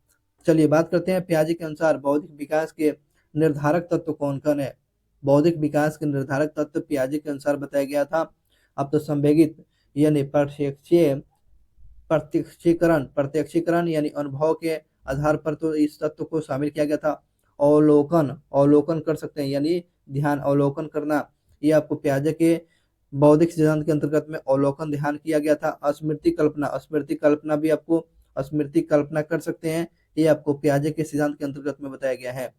चलिए बात करते हैं पियाजे के अनुसार बौद्धिक विकास के निर्धारक तत्व कौन कौन है। बौद्धिक विकास के निर्धारक तत्व पियाजे के अनुसार बताया गया था। अब तो संवेगित यानी प्रत्यक्षीकरण यानी अनुभव के आधार पर तो इस तत्व को शामिल किया गया था। अवलोकन कर सकते हैं, यानी ध्यान अवलोकन करना, ये आपको पियाजे के बौद्धिक सिद्धांत के अंतर्गत में अवलोकन ध्यान किया गया था। स्मृति कल्पना भी आपको स्मृति कल्पना कर सकते हैं, ये आपको पियाजे के सिद्धांत के अंतर्गत में बताया गया है।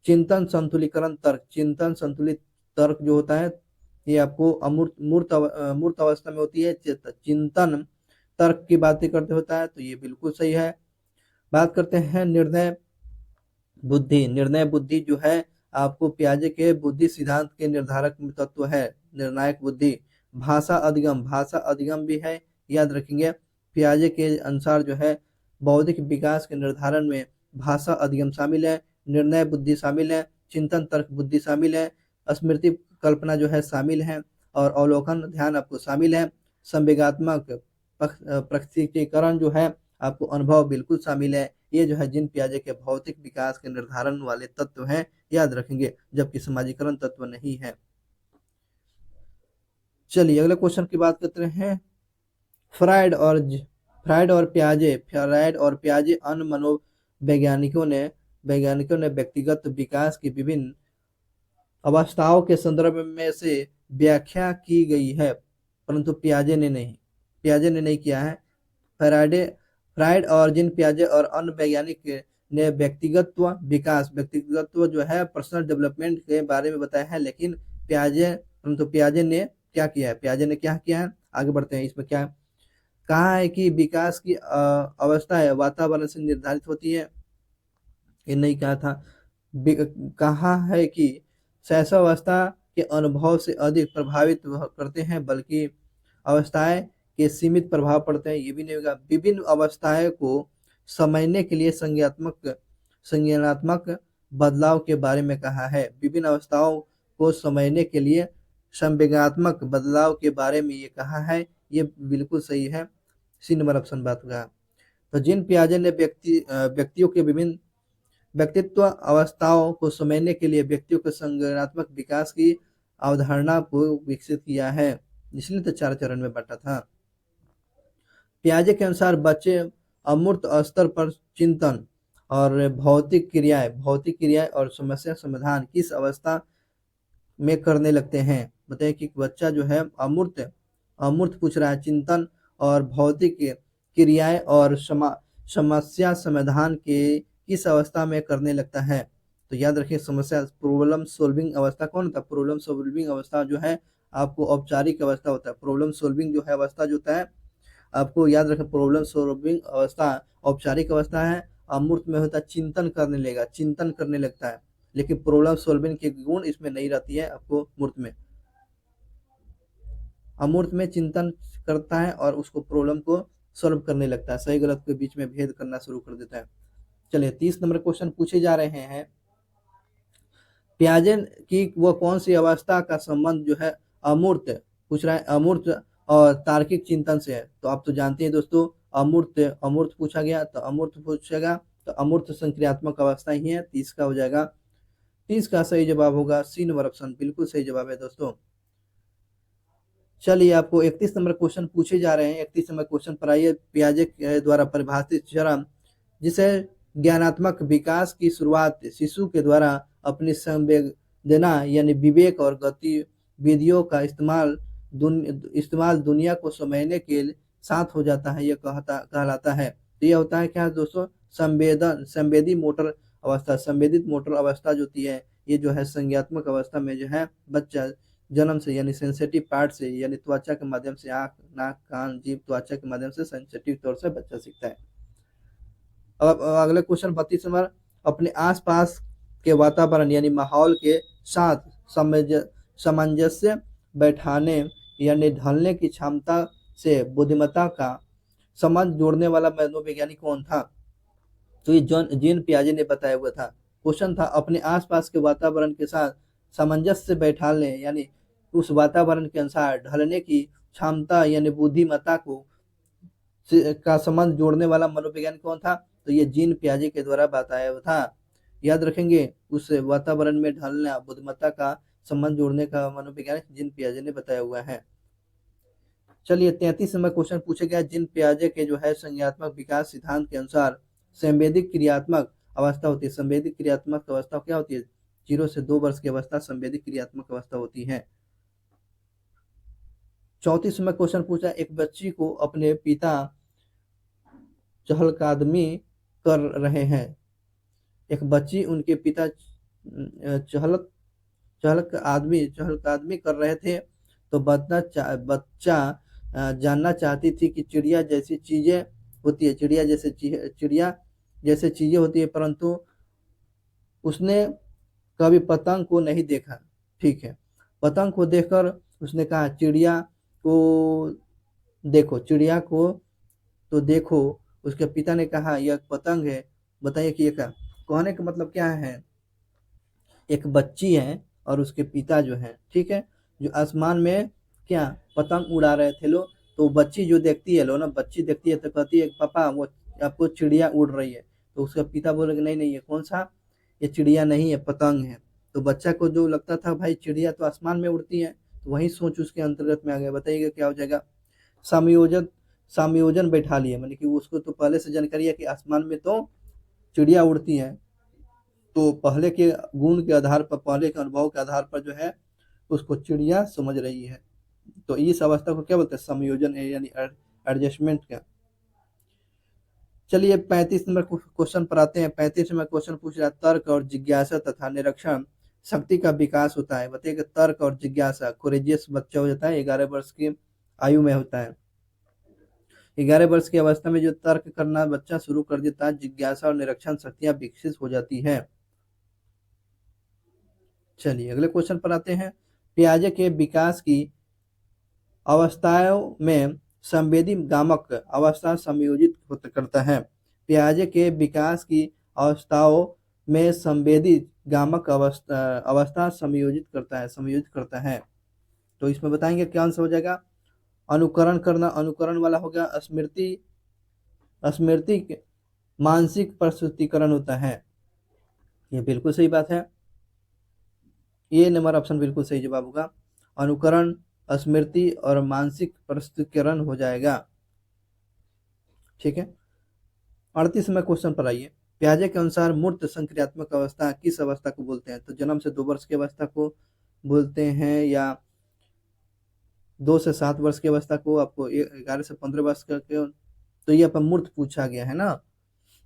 चिंतन संतुलित तर्क जो होता है, ये आपको मूर्त अवस्था में होती है। चिंतन तर्क की बातें करते होता है, तो ये बिल्कुल सही है। बात करते हैं निर्णय बुद्धि जो है आपको पियाजे के बुद्धि सिद्धांत के निर्धारक तत्व है, निर्णायक बुद्धि। भाषा अधिगम भी है, याद रखेंगे पियाजे के अनुसार जो है बौद्धिक विकास के निर्धारण में भाषा अधिगम शामिल है, निर्णय बुद्धि शामिल है, चिंतन तर्क बुद्धि शामिल है, स्मृति कल्पना जो है शामिल है, और अवलोकन ध्यान आपको शामिल है। संवेगात्मक प्रत्यक्षीकरण जो है आपको अनुभव बिल्कुल शामिल है। ये जो है जिन पियाजे के भौतिक विकास के निर्धारण वाले तत्व हैं, याद रखेंगे, जबकि समाजीकरण तत्व नहीं है। चलिए अगले क्वेश्चन की बात करते हैं। फ्राइड और पियाजे अन्य मनोवैज्ञानिकों ने व्यक्तिगत विकास की विभिन्न अवस्थाओं के संदर्भ में से व्याख्या की गई है, परंतु पियाजे ने नहीं किया है। फ्राइड और जीन पियाजे और अन्य वैज्ञानिक ने व्यक्तिगत जो है पर्सनल डेवलपमेंट के बारे में बताया है, लेकिन पियाजे ने क्या किया है, आगे बढ़ते हैं। इसमें क्या कहा है कि विकास की अवस्था है वातावरण से निर्धारित होती है, ये नहीं कहा था। कहा है कि शैशवावस्था के अनुभव से अधिक प्रभावित करते हैं, बल्कि अवस्थाएं के सीमित प्रभाव पड़ते हैं, ये भी नहीं होगा। विभिन्न अवस्थाएं को समझने के लिए संज्ञानात्मक बदलाव के बारे में कहा है। विभिन्न अवस्थाओं को समझने के लिए संवेगात्मक बदलाव के बारे में ये कहा है। ये बिल्कुल सही है, सी नंबर ऑप्शन बात हुआ। तो जीन पियाजे ने व्यक्तियों के विभिन्न व्यक्तित्व अवस्थाओं को समझने के लिए व्यक्तियों के संज्ञानात्मक विकास की अवधारणा को विकसित किया है, इसलिए तो 4 चरण में बांटा था। पियाजे के अनुसार बच्चे अमूर्त स्तर पर चिंतन और भौतिक क्रियाएं और समस्या समाधान किस अवस्था में करने लगते हैं। बताइए कि बच्चा जो है अमूर्त पूछ रहा है, चिंतन और भौतिक क्रियाएं और समस्या समाधान के किस अवस्था में करने लगता है। तो याद रखिए, समस्या प्रॉब्लम सॉल्विंग अवस्था कौन होता है? प्रॉब्लम सॉल्विंग अवस्था जो है आपको औपचारिक अवस्था होता है। प्रॉब्लम सॉल्विंग जो है अवस्था जो होता है आपको याद रखें, प्रॉब्लम सॉल्विंग अवस्था औपचारिक अवस्था है। अमूर्त में होता है चिंतन करने लगता है, लेकिन प्रॉब्लम सॉल्विंग के गुण इसमें नहीं रहती है आपको मूर्त में। अमूर्त में चिंतन करता है और उसको प्रॉब्लम को सॉल्व करने लगता है, सही गलत के बीच में भेद करना शुरू कर देता है। चलिए 30 नंबर क्वेश्चन पूछे जा रहे हैं, पियाजे की वो कौन सी अवस्था का संबंध जो है अमूर्त पूछ रहा है, अमूर्त और तार्किक चिंतन से है। तो आप तो जानते हैं दोस्तों, अमूर्त पूछा गया तो अमूर्त पूछेगा, तो अमूर्त संक्रियात्मक अवस्था ही है। 30 का हो जाएगा, 30 का सही जवाब होगा सी नंबर ऑप्शन, बिल्कुल सही जवाब है दोस्तों। चलिए आपको 31 नंबर क्वेश्चन पूछे जा रहे हैं। 31 नंबर क्वेश्चन पर आइए, पियाजे द्वारा परिभाषित चरण जिसे ज्ञानात्मक विकास की शुरुआत शिशु के द्वारा अपनी संवेदना यानी विवेक और गतिविधियों का इस्तेमाल दुनिया को समझने के साथ हो जाता है, यह कहलाता है। तो यह होता है क्या दोस्तों? संवेदित मोटर अवस्था जो होती है, ये जो है संज्ञात्मक अवस्था में जो है बच्चा जन्म से यानी सेंसिटिव पार्ट से यानी त्वचा के माध्यम से, आंख नाक कान जीभ त्वचा के माध्यम से सेंसिटिव तौर से बच्चा सीखता है। अब अगले क्वेश्चन 32 नंबर, अपने आसपास के वातावरण यानी माहौल के साथ सामंजस्य बैठाने यानी ढलने की क्षमता से बुद्धिमत्ता का संबंध जोड़ने वाला मनोवैज्ञानिक कौन था? तो ये जीन पियाजे ने बताया हुआ था। क्वेश्चन था, अपने आसपास के वातावरण के साथ सामंजस्य बैठाने यानी उस वातावरण के अनुसार ढलने की क्षमता यानी बुद्धिमत्ता का संबंध जोड़ने वाला मनोवैज्ञानिक कौन था? तो ये जीन पियाजे के द्वारा बताया हुआ था। याद रखेंगे, उस वातावरण में ढलना बुद्धिमत्ता का संबंध जोड़ने का मनोवैज्ञानिक जीन पियाजे ने बताया हुआ है। चलिए 33 नंबर क्वेश्चन पूछे गया, जीन पियाजे के जो है संज्ञानात्मक विकास सिद्धांत के अनुसार संवेदिक क्रियात्मक अवस्था होती है। संवेदिक क्रियात्मक अवस्था क्या होती है? 0 से 2 वर्ष की अवस्था संवेदिक क्रियात्मक अवस्था होती है। 34 नंबर क्वेश्चन पूछा, एक बच्ची को अपने पिता चहलकदमी कर रहे हैं। एक बच्ची उनके पिता चहलकदमी कर रहे थे, तो बच्चा जानना चाहती थी कि चिड़िया जैसी चीजें होती है, परंतु उसने कभी पतंग को नहीं देखा। ठीक है, पतंग को देखकर उसने कहा चिड़िया को तो देखो। उसके पिता ने कहा यह पतंग है। बताइए कि ये क्या कहने का मतलब क्या है? एक बच्ची है और उसके पिता जो है, ठीक है, जो आसमान में क्या पतंग उड़ा रहे थे लो, तो बच्ची जो देखती है बच्ची देखती है तो कहती है पापा वो आपको चिड़िया उड़ रही है। तो उसका पिता बोले कि नहीं, ये कौन सा, ये चिड़िया नहीं है, पतंग है। तो बच्चा को जो लगता था भाई चिड़िया तो आसमान में उड़ती है, तो वही सोच उसके अंतर्गत में आ गया। बताइएगा क्या हो जाएगा? समायोजन बैठा लिए, मतलब कि उसको तो पहले से जानकारी है कि आसमान में तो चिड़िया उड़ती है, तो पहले के गुण के आधार पर, पहले के अनुभव के आधार पर जो है उसको चिड़िया समझ रही है। तो इस अवस्था को क्या बोलते हैं? समायोजन यानी एडजस्टमेंट का। चलिए 35 नंबर क्वेश्चन पर आते हैं। 35 नंबर क्वेश्चन पूछ रहा है, तर्क और जिज्ञासा तथा निरीक्षण शक्ति का विकास होता है। बताइए तर्क और जिज्ञासा, कोरेजियस बच्चा हो जाता है 11 वर्ष की आयु में होता है। 11 वर्ष की अवस्था में जो तर्क करना बच्चा शुरू कर देता है, जिज्ञासा और निरीक्षण शक्तियां विकसित हो जाती है। चलिए अगले क्वेश्चन पर आते हैं, पियाजे के विकास की अवस्थाओं में संवेदी गामक अवस्था समायोजित करता है। पियाजे के विकास की अवस्थाओं में संवेदी गामक अवस्था समायोजित करता है। तो इसमें बताएंगे क्या आंसर हो जाएगा। अनुकरण करना, अनुकरण वाला हो गया स्मृति, स्मृति मानसिक प्रस्तुतिकरण होता है। ये बिल्कुल सही बात है, ये नंबर ऑप्शन बिल्कुल सही जवाब होगा। अनुकरण, स्मृति और मानसिक प्रस्तुतिकरण हो जाएगा। ठीक है, 38वां क्वेश्चन पर आइए। पियाजे के अनुसार मूर्त संक्रियात्मक अवस्था किस अवस्था को बोलते हैं? तो जन्म से 2 वर्ष की अवस्था को बोलते हैं, या 2 से 7 वर्ष की अवस्था को, आपको 11 से 15 वर्ष का, तो ये अपन मूर्त पूछा गया है ना।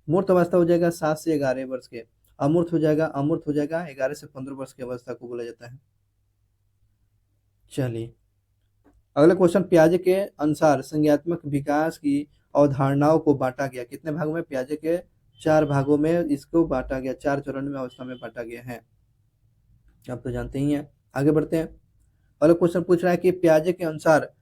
मूर्त अवस्था हो जाएगा 7 से 11 वर्ष के। अमूर्त हो जाएगा 11 से 15 वर्ष की अवस्था को बोला जाता है। चलिए अगला क्वेश्चन। पियाजे के अनुसार संज्ञात्मक विकास की अवधारणाओं को बांटा गया कितने भागों में? पियाजे के 4 भागों में इसको बांटा गया, 4 चरण में अवस्था में बांटा गया है, आप तो जानते ही हैं। आगे बढ़ते हैं। अगला क्वेश्चन पूछ रहा है कि पियाजे के अनुसार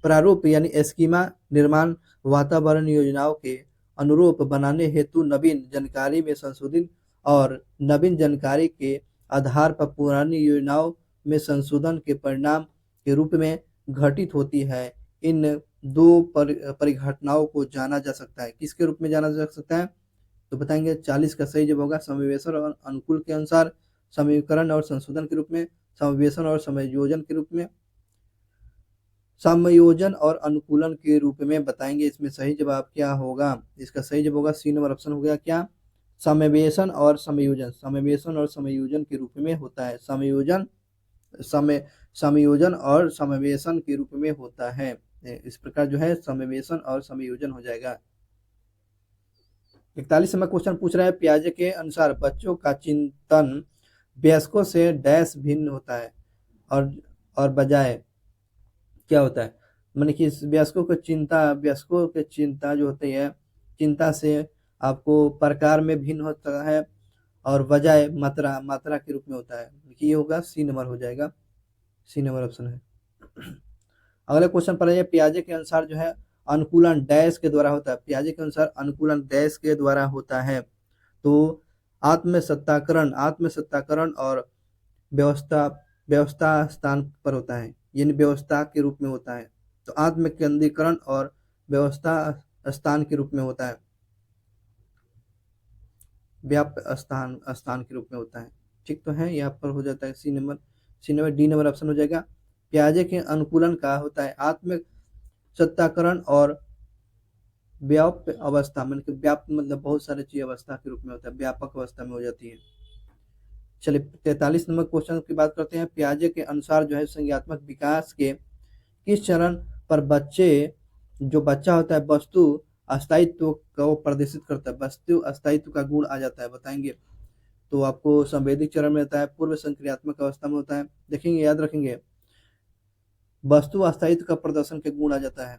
प्रारूप यानी स्कीमा निर्माण वातावरण योजनाओं के अनुरूप बनाने हेतु नवीन जानकारी में संशोधन और नवीन जानकारी के आधार पर पुरानी योजनाओं में संशोधन के परिणाम के रूप में घटित होती है। इन 2 परिघटनाओं को जाना जा सकता है, किसके रूप में जाना जा सकता है? तो बताएंगे 40 का सही जवाब होगा समावेशन और अनुकूल के अनुसार, समीकरण और संशोधन के रूप में, समावेशन और समायोजन के रूप में, समायोजन और अनुकूलन के रूप में बताएंगे। इसमें सही जवाब क्या होगा? इसका सही जवाब होगा सी नंबर ऑप्शन हो गया क्या? समावेशन और समायोजन, समावेशन और समायोजन के रूप में होता है। समायोजन और समावेशन के रूप में होता है। इस प्रकार जो है समावेशन और समायोजन हो जाएगा। 41वां क्वेश्चन पूछ रहा है पियाजे के अनुसार बच्चों का चिंतन वयस्कों से डैश भिन्न होता है और बजाय क्या होता है? माने कि वयस्कों के चिंता जो होती है, चिंता से आपको प्रकार में भिन्न होता है और बजाय मात्रा के रूप में होता है। ये होगा सी नंबर हो जाएगा, सी नंबर ऑप्शन है। अगले क्वेश्चन पर है पियाजे के अनुसार जो है अनुकूलन डैश के द्वारा होता है। पियाजे के अनुसार अनुकूलन डैश के द्वारा होता है। तो आत्मसत्ताकरण और व्यवस्था स्थान पर होता है, यानी व्यवस्था के रूप में होता है। तो आत्म केंद्रीकरण और व्यवस्था स्थान के रूप में होता है, व्याप्त स्थान के रूप में होता है। ठीक तो है, यहाँ पर हो जाता है C number D number option हो जाएगा। पियाजे के अनुकूलन का होता है आत्म सत्ताकरण और व्याप्त अवस्था, मतलब व्याप्त मतलब बहुत सारे चीज अवस्था के रूप में होता है, व्यापक अवस्था में हो जाती है। चलिए 43 नंबर क्वेश्चन की बात करते हैं। पियाजे के अनुसार जो है संज्ञात्मक विकास के किस चरण पर जो बच्चा होता है वस्तु अस्थायित्व को प्रदर्शित करता है, वस्तु अस्थायित्व का गुण आ जाता है, बताएंगे। तो आपको संवेदिक चरण में होता है, पूर्व संक्रियात्मक अवस्था में होता है। देखेंगे, याद रखेंगे, वस्तु अस्थायित्व का प्रदर्शन के गुण आ जाता है।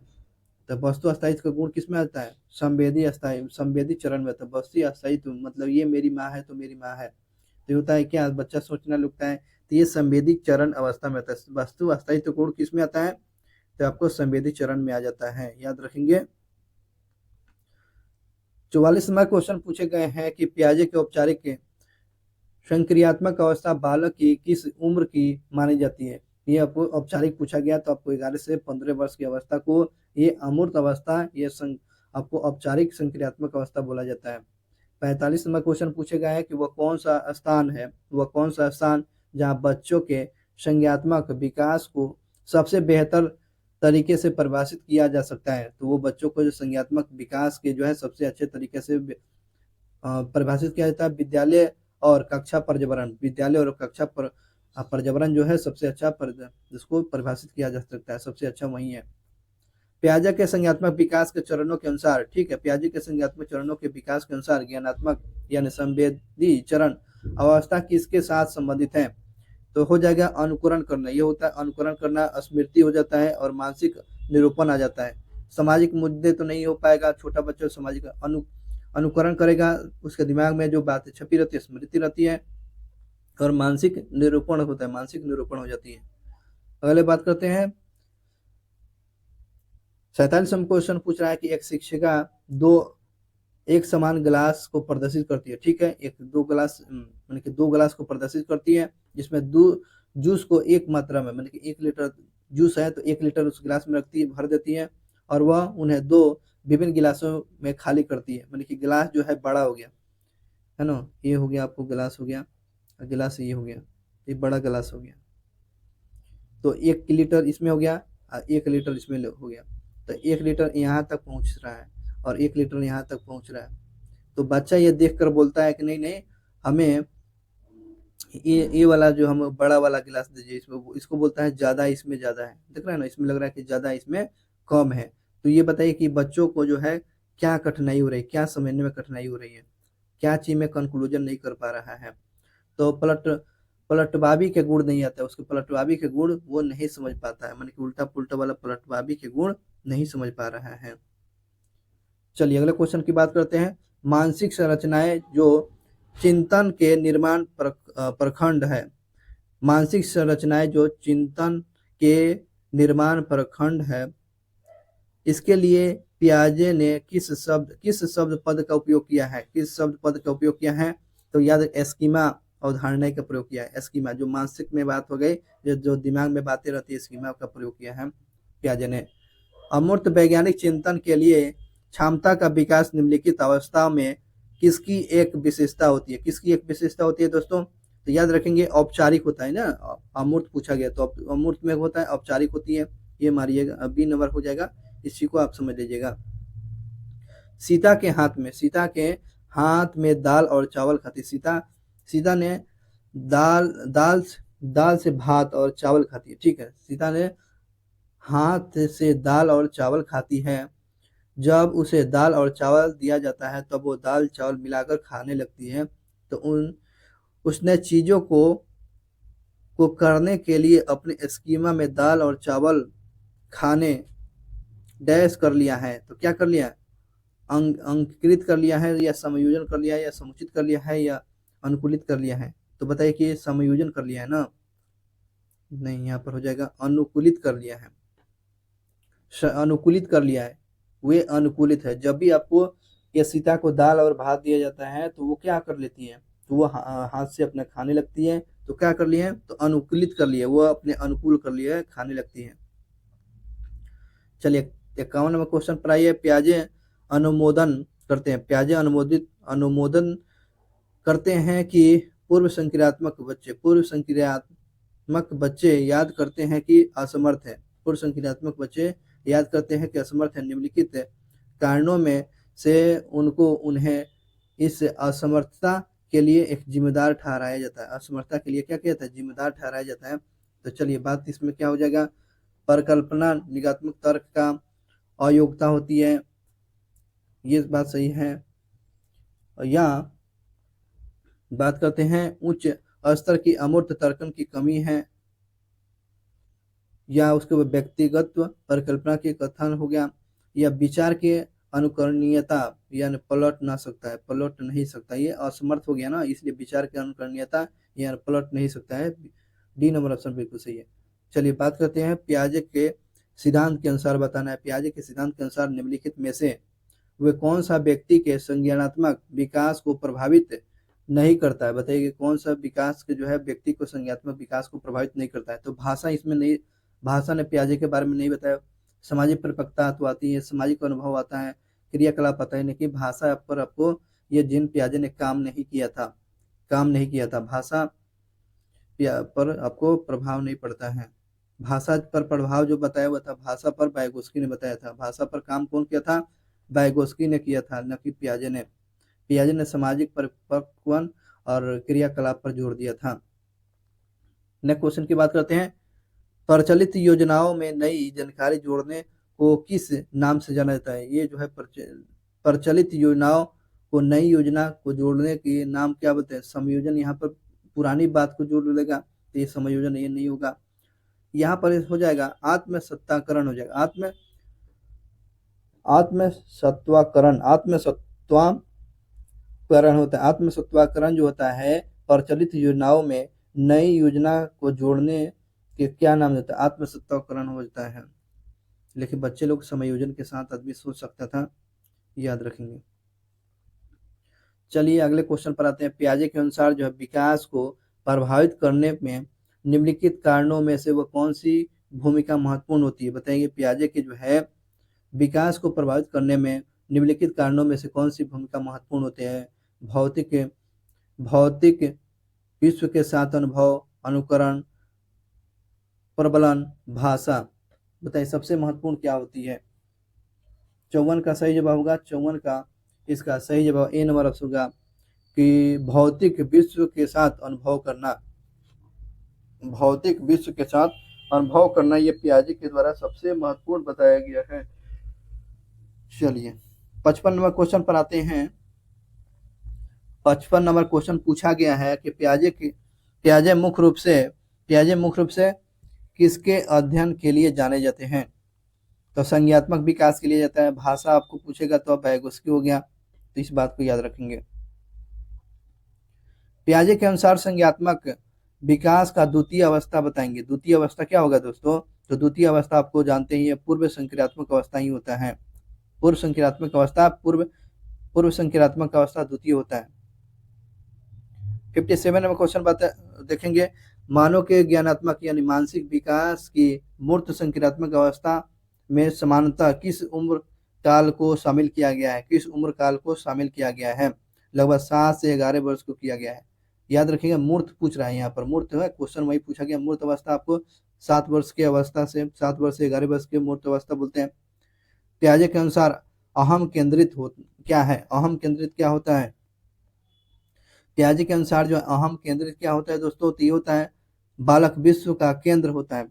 तो वस्तु अस्थायित्व का गुण किस में आता है? संवेदी चरण में होता है। वस्तु अस्थायित्व मतलब ये मेरी माँ है तो मेरी माँ है, तो होता है क्या, बच्चा सोचना लगता है, तो ये संवेदी चरण अवस्था में आता है। वस्तु अस्थायित्व गुण किस में आता है? तो आपको संवेदी चरण में आ जाता है, याद रखेंगे। 44वां क्वेश्चन पूछे गए हैं कि पियाजे के औपचारिक संक्रियात्मक अवस्था बालक की किस उम्र की मानी जाती है? ये आपको औपचारिक पूछा गया, तो आपको 11 से 15 वर्ष की अवस्था को ये अमूर्त अवस्था, ये आपको औपचारिक संक्रियात्मक अवस्था बोला जाता है। 45 नंबर क्वेश्चन पूछे गए हैं कि वह कौन सा स्थान जहाँ बच्चों के संज्ञात्मक विकास को सबसे बेहतर तरीके से परिभाषित किया जा सकता है। तो वो बच्चों को जो संज्ञात्मक विकास के जो है सबसे अच्छे तरीके से परिभाषित किया जाता है विद्यालय और कक्षा पर्यावरण जो है सबसे अच्छा जिसको परिभाषित किया जा सकता है, सबसे अच्छा वही है। पियाजे के संज्ञात्मक विकास के चरणों के अनुसार, ठीक है, पियाजे के संज्ञात्मक चरणों के विकास के अनुसार ज्ञानात्मक यानी संवेदी चरण अवस्था किसके साथ संबंधित है? तो हो जाएगा अनुकरण करना, ये होता है अनुकरण करना, स्मृति हो जाता है और मानसिक निरूपण आ जाता है। सामाजिक मुद्दे तो नहीं हो पाएगा, छोटा बच्चा सामाजिक अनुकरण करेगा, उसके दिमाग में जो बातें छपी रहती है स्मृति रहती है, और मानसिक निरूपण होता है, मानसिक निरूपण हो जाती है। अगले बात करते हैं 47वां क्वेश्चन पूछ रहा है कि एक शिक्षिका दो एक समान गिलास को प्रदर्शित करती है। ठीक है, एक दो गिलास माने कि दो गिलास को प्रदर्शित करती है, जिसमें दो जूस को एक मात्रा में माने कि 1 लीटर जूस है तो 1 लीटर उस गिलास में रखती है, भर देती है, और वह उन्हें दो विभिन्न गिलासों में खाली करती है। माने कि गिलास जो है बड़ा हो गया, है ना, ये हो गया आपको गिलास हो गया, और गिलास ये हो गया, ये बड़ा गिलास हो गया। तो 1 लीटर इसमें हो गया और 1 लीटर इसमें हो गया, तो 1 लीटर यहाँ तक पहुँच रहा है और 1 लीटर यहाँ तक पहुँच रहा है। तो बच्चा ये देखकर बोलता है कि नहीं नहीं, हमें ये वाला जो हम बड़ा वाला गिलास दीजिए, इसमें इसको बोलता है ज़्यादा, इसमें ज़्यादा है, देख रहा है ना, इसमें लग रहा है कि ज़्यादा, इसमें कम है। तो ये बताइए कि बच्चों को जो है क्या कठिनाई हो रही है, क्या समझने में कठिनाई हो रही है, क्या चीज़ में कंक्लूजन नहीं कर पा रहा है। तो पलटवावी के गुण नहीं आता है, उसके पलटवावी के गुण वो नहीं समझ पाता है, माने कि उल्टा पुल्टा वाला पलटवावी के गुण नहीं समझ पा रहा है। चलिए अगले क्वेश्चन की बात करते हैं। मानसिक संरचनाएं जो चिंतन के निर्माण प्रखंड है। मानसिक संरचनाएं जो चिंतन के निर्माण प्रखंड है, इसके लिए पियाजे ने किस शब्द पद का उपयोग किया है, किस शब्द पद का उपयोग किया है? तो याद एस्कीमा अवधारणा का प्रयोग किया है। एस्कीमा जो मानसिक में बात हो गई, जो दिमाग में बातें रहती है, एस्कीमा का प्रयोग किया है पियाजे ने। अमूर्त वैज्ञानिक चिंतन के लिए क्षमता का विकास निम्नलिखित अवस्था में किसकी एक विशेषता होती है? किसकी एक विशेषता होती है दोस्तों? तो याद रखेंगे औपचारिक होता है ना, अमूर्त पूछा गया तो अमूर्त में होता है, औपचारिक होती है, ये मारिएगा, बी नंबर हो जाएगा, इसी को आप समझ लीजिएगा। सीता के हाथ में दाल और चावल खाती। सीता ने दाल से भात और चावल खाती है। ठीक है, सीता ने हाथ से दाल और चावल खाती है। जब उसे दाल और चावल दिया जाता है तब वो दाल चावल मिलाकर खाने लगती है। तो उसने चीजों को करने के लिए अपने स्कीमा में दाल और चावल खाने डैश कर लिया है। तो क्या कर लिया? अंकीकृत कर लिया है, या समायोजन कर लिया है, या समुचित कर लिया है, या अनुकूलित कर लिया है? तो बताइए कि ये समायोजन कर लिया है ना? नहीं, यहाँ पर हो जाएगा अनुकूलित कर लिया है। अनुकूलित कर लिया है, वे अनुकूलित है। जब भी आपको ये सीता को दाल और भात दिया जाता है तो वो क्या कर लेती है? तो वो हाथ से अपने खाने लगती है। तो क्या कर लिया है? तो अनुकूलित कर लिया, वो अपने अनुकूल कर लिया है, खाने लगती है। चलिए 51 नंबर क्वेश्चन पर आइए। पियाजे अनुमोदन करते हैं, पियाजे अनुमोदन करते हैं कि पूर्व संक्रियात्मक बच्चे याद करते हैं कि असमर्थ है। पूर्व संक्रियात्मक बच्चे याद करते हैं कि असमर्थ है। निम्नलिखित कारणों में से उन्हें इस असमर्थता के लिए एक जिम्मेदार ठहराया जाता है। असमर्थता के लिए क्या किया जाता है? जिम्मेदार ठहराया जाता है। तो चलिए बात इसमें क्या हो जाएगा? परिकल्पना निगात्मक तर्क का अयोग्यता होती है, ये बात सही है। या बात करते हैं उच्च स्तर की अमूर्त तर्कन की कमी है, या उसके बाद व्यक्तिगत परिकल्पना के कथन हो गया, या विचार के अनुकरणीयता, यानी पलट नहीं सकता, ये असमर्थ हो गया ना, इसलिए विचार की अनुकरणीयता या पलट नहीं सकता है। डी नंबर ऑप्शन बिल्कुल सही है। चलिए बात करते हैं पियाजे के सिद्धांत के अनुसार बताना है। पियाजे के सिद्धांत के अनुसार निम्नलिखित में से वे कौन सा व्यक्ति के संज्ञानात्मक विकास को प्रभावित नहीं करता है? बताइए कौन सा विकास के जो है व्यक्ति को संज्ञानात्मक विकास को प्रभावित नहीं करता है? तो भाषा इसमें नहीं, भाषा ने पियाजे के बारे में नहीं बताया। सामाजिक परिपक्वता तो आती है, सामाजिक अनुभव आता है, क्रियाकलाप आता है, लेकिन भाषा पर आपको ये जिन पियाजे ने काम नहीं किया था, भाषा पर आपको प्रभाव नहीं पड़ता है। भाषा पर प्रभाव जो बताया हुआ था, भाषा पर वाइगोत्स्की ने बताया था। भाषा पर काम कौन किया था? वाइगोत्स्की ने किया था, न कि पियाजे ने। पियाजे ने सामाजिक परिपक्वन और क्रियाकलाप पर जोर दिया था। नेक्स्ट क्वेश्चन की बात करते हैं। प्रचलित योजनाओं में नई जानकारी जोड़ने को किस नाम से जाना जाता है? ये जो है प्रचलित योजनाओं को नई योजना को जोड़ने के नाम क्या बताए? समायोजन। यहाँ पर पुरानी बात को जोड़ लेगा तो ये समायोजन, ये नहीं होगा। यहाँ पर हो जाएगा आत्मसत्ताकरण हो जाएगा, आत्मसत्वाकरण होता है। आत्मसत्वाकरण जो होता है प्रचलित योजनाओं में नई योजना को जोड़ने के क्या नाम देता है? आत्मसत्ताकरण होता है। लेकिन बच्चे लोग समायोजन के साथ आदमी सोच सकता था, याद रखेंगे। चलिए अगले क्वेश्चन पर आते हैं। पियाजे के अनुसार जो है विकास को प्रभावित करने में निम्नलिखित कारणों में से वह कौन सी भूमिका महत्वपूर्ण होती है? बताइए पियाजे के जो है विकास को प्रभावित करने में निम्नलिखित कारणों में से कौन सी भूमिका महत्वपूर्ण होते हैं? भौतिक भौतिक विश्व के साथ अनुभव, अनुकरण, प्रबलन, भाषा। बताइए सबसे महत्वपूर्ण क्या होती है? 54 का सही जवाब होगा, 54 का इसका सही जवाब ए नंबर ऑप्शन होगा कि भौतिक विश्व के साथ अनुभव करना। भौतिक विश्व के साथ अनुभव करना ये पियाजे के द्वारा सबसे महत्वपूर्ण बताया गया है। चलिए 55 नंबर क्वेश्चन पर आते हैं। 55 नंबर क्वेश्चन पूछा गया है कि पियाजे मुख्य रूप से किसके अध्ययन के लिए जाने जाते हैं? तो संज्ञात्मक विकास के लिए जाता है। भाषा आपको पूछेगा तो वाइगोत्स्की हो गया, तो इस बात को याद रखेंगे। पियाजे के अनुसार संज्ञात्मक विकास का द्वितीय अवस्था बताएंगे। द्वितीय अवस्था क्या होगा दोस्तों? तो द्वितीय अवस्था आपको जानते ही है, पूर्व संक्रियात्मक अवस्था ही होता है। पूर्व संक्रियात्मक अवस्था द्वितीय होता है। 57 नंबर क्वेश्चन देखेंगे। मानव के ज्ञानात्मक यानी मानसिक विकास की मूर्त संक्रियात्मक अवस्था में समानता किस उम्र काल को शामिल किया गया है? किस उम्र काल को शामिल किया गया है? लगभग 7 से 11 वर्ष को किया गया है। याद रखिएगा मूर्त पूछ रहा है, यहाँ पर मूर्त है, क्वेश्चन वही पूछा गया। मूर्त अवस्था आपको 7 वर्ष की अवस्था से 7 वर्ष से 11 वर्ष के मूर्त अवस्था बोलते हैं। पियाजे के अनुसार अहम केंद्रित क्या है? अहम केंद्रित क्या होता है? पियाजे के अनुसार जो अहम केंद्रित क्या होता है दोस्तों? तो ये होता है बालक विश्व का केंद्र होता है।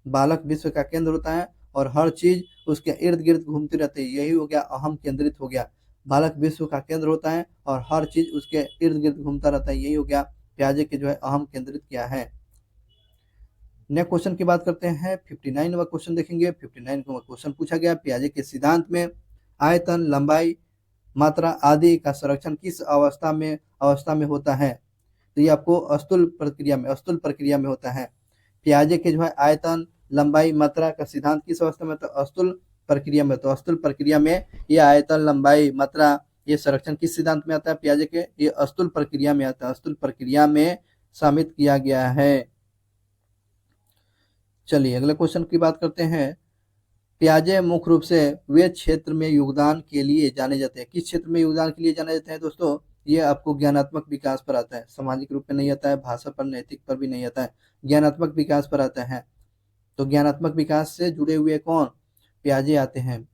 बालक विश्व का केंद्र होता है और हर चीज उसके इर्द गिर्द घूमती रहती है, यही हो गया अहम केंद्रित हो गया। बालक विश्व का केंद्र होता है और हर चीज उसके इर्द गिर्द घूमता रहता है, यही हो गया पियाजे के जो है अहम केंद्रित क्या है। नेक्स्ट क्वेश्चन की बात करते हैं। 59 नंबर क्वेश्चन देखेंगे। 59 नंबर क्वेश्चन पूछा गया पियाजे के सिद्धांत में आयतन, लंबाई, मात्रा आदि का संरक्षण किस अवस्था में होता है? तो ये आपको अस्तुल प्रक्रिया में होता है। पियाजे के जो है आयतन, लंबाई, मात्रा का सिद्धांत किस अवस्था में? तो अस्तुल प्रक्रिया में। तो अस्तुल प्रक्रिया में ये आयतन, लंबाई, मात्रा ये संरक्षण किस सिद्धांत में आता है? पियाजे के ये अस्तुल प्रक्रिया में आता है। अस्तुल प्रक्रिया में शामिल किया गया है। चलिए अगले क्वेश्चन की बात करते हैं। पियाजे मुख्य रूप से वे क्षेत्र में योगदान के लिए जाने जाते हैं। किस क्षेत्र में योगदान के लिए जाने जाते हैं दोस्तों? ये आपको ज्ञानात्मक विकास पर आता है, सामाजिक रूप में नहीं आता है, भाषा पर, नैतिक पर भी नहीं आता है, ज्ञानात्मक विकास पर आता है। तो ज्ञानात्मक विकास से जुड़े हुए कौन? पियाजे आते हैं।